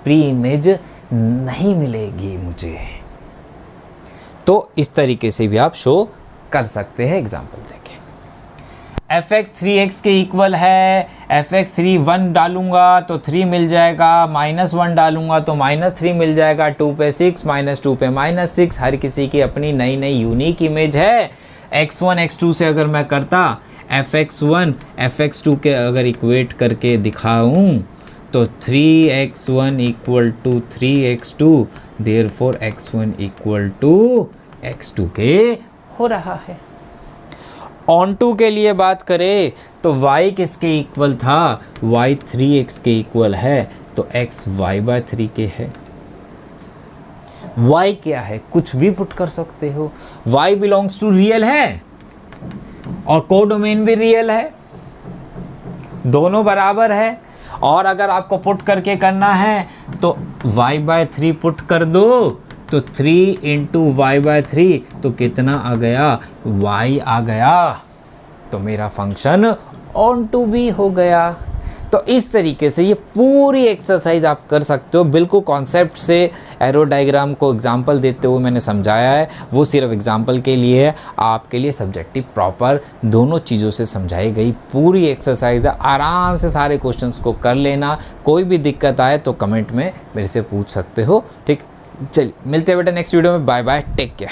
प्री इमेज नहीं मिलेगी मुझे। तो इस तरीके से भी आप शो कर सकते हैं एग्जाम्पल देके। fx 3x के इक्वल है, fx 1 डालूंगा तो 3 मिल जाएगा, -1 डालूंगा तो -3 मिल जाएगा, 2 पे 6, -2 पे -6। हर किसी की अपनी नई नई यूनिक इमेज है। x1 x2 से अगर मैं करता fx1 fx2 के अगर इक्वेट करके दिखाऊं तो 3x1 equal to 3x2, therefore x1 equal to x2 के हो रहा है। ऑन टू के लिए बात करें तो y किसके इक्वल था? y 3x के इक्वल है, तो x y/3 के है। y क्या है? कुछ भी पुट कर सकते हो। y बिलोंग्स टू रियल है और कोडोमेन भी रियल है, दोनों बराबर है। और अगर आपको पुट करके करना है तो y/3 पुट कर दो, तो 3 × y/3 तो कितना आ गया? y आ गया। तो मेरा फंक्शन ऑन टू भी हो गया। तो इस तरीके से ये पूरी एक्सरसाइज आप कर सकते हो। बिल्कुल कॉन्सेप्ट से एरो डायग्राम को एग्जांपल देते हुए मैंने समझाया है, वो सिर्फ एग्जांपल के लिए है, आपके लिए सब्जेक्टिव प्रॉपर दोनों चीज़ों से समझाई गई पूरी एक्सरसाइज है। आराम से सारे क्वेश्चंस को कर लेना। कोई भी दिक्कत आए तो कमेंट में मेरे से पूछ सकते हो। ठीक, चलिए मिलते हैं बेटा नेक्स्ट वीडियो में। Bye bye, take care.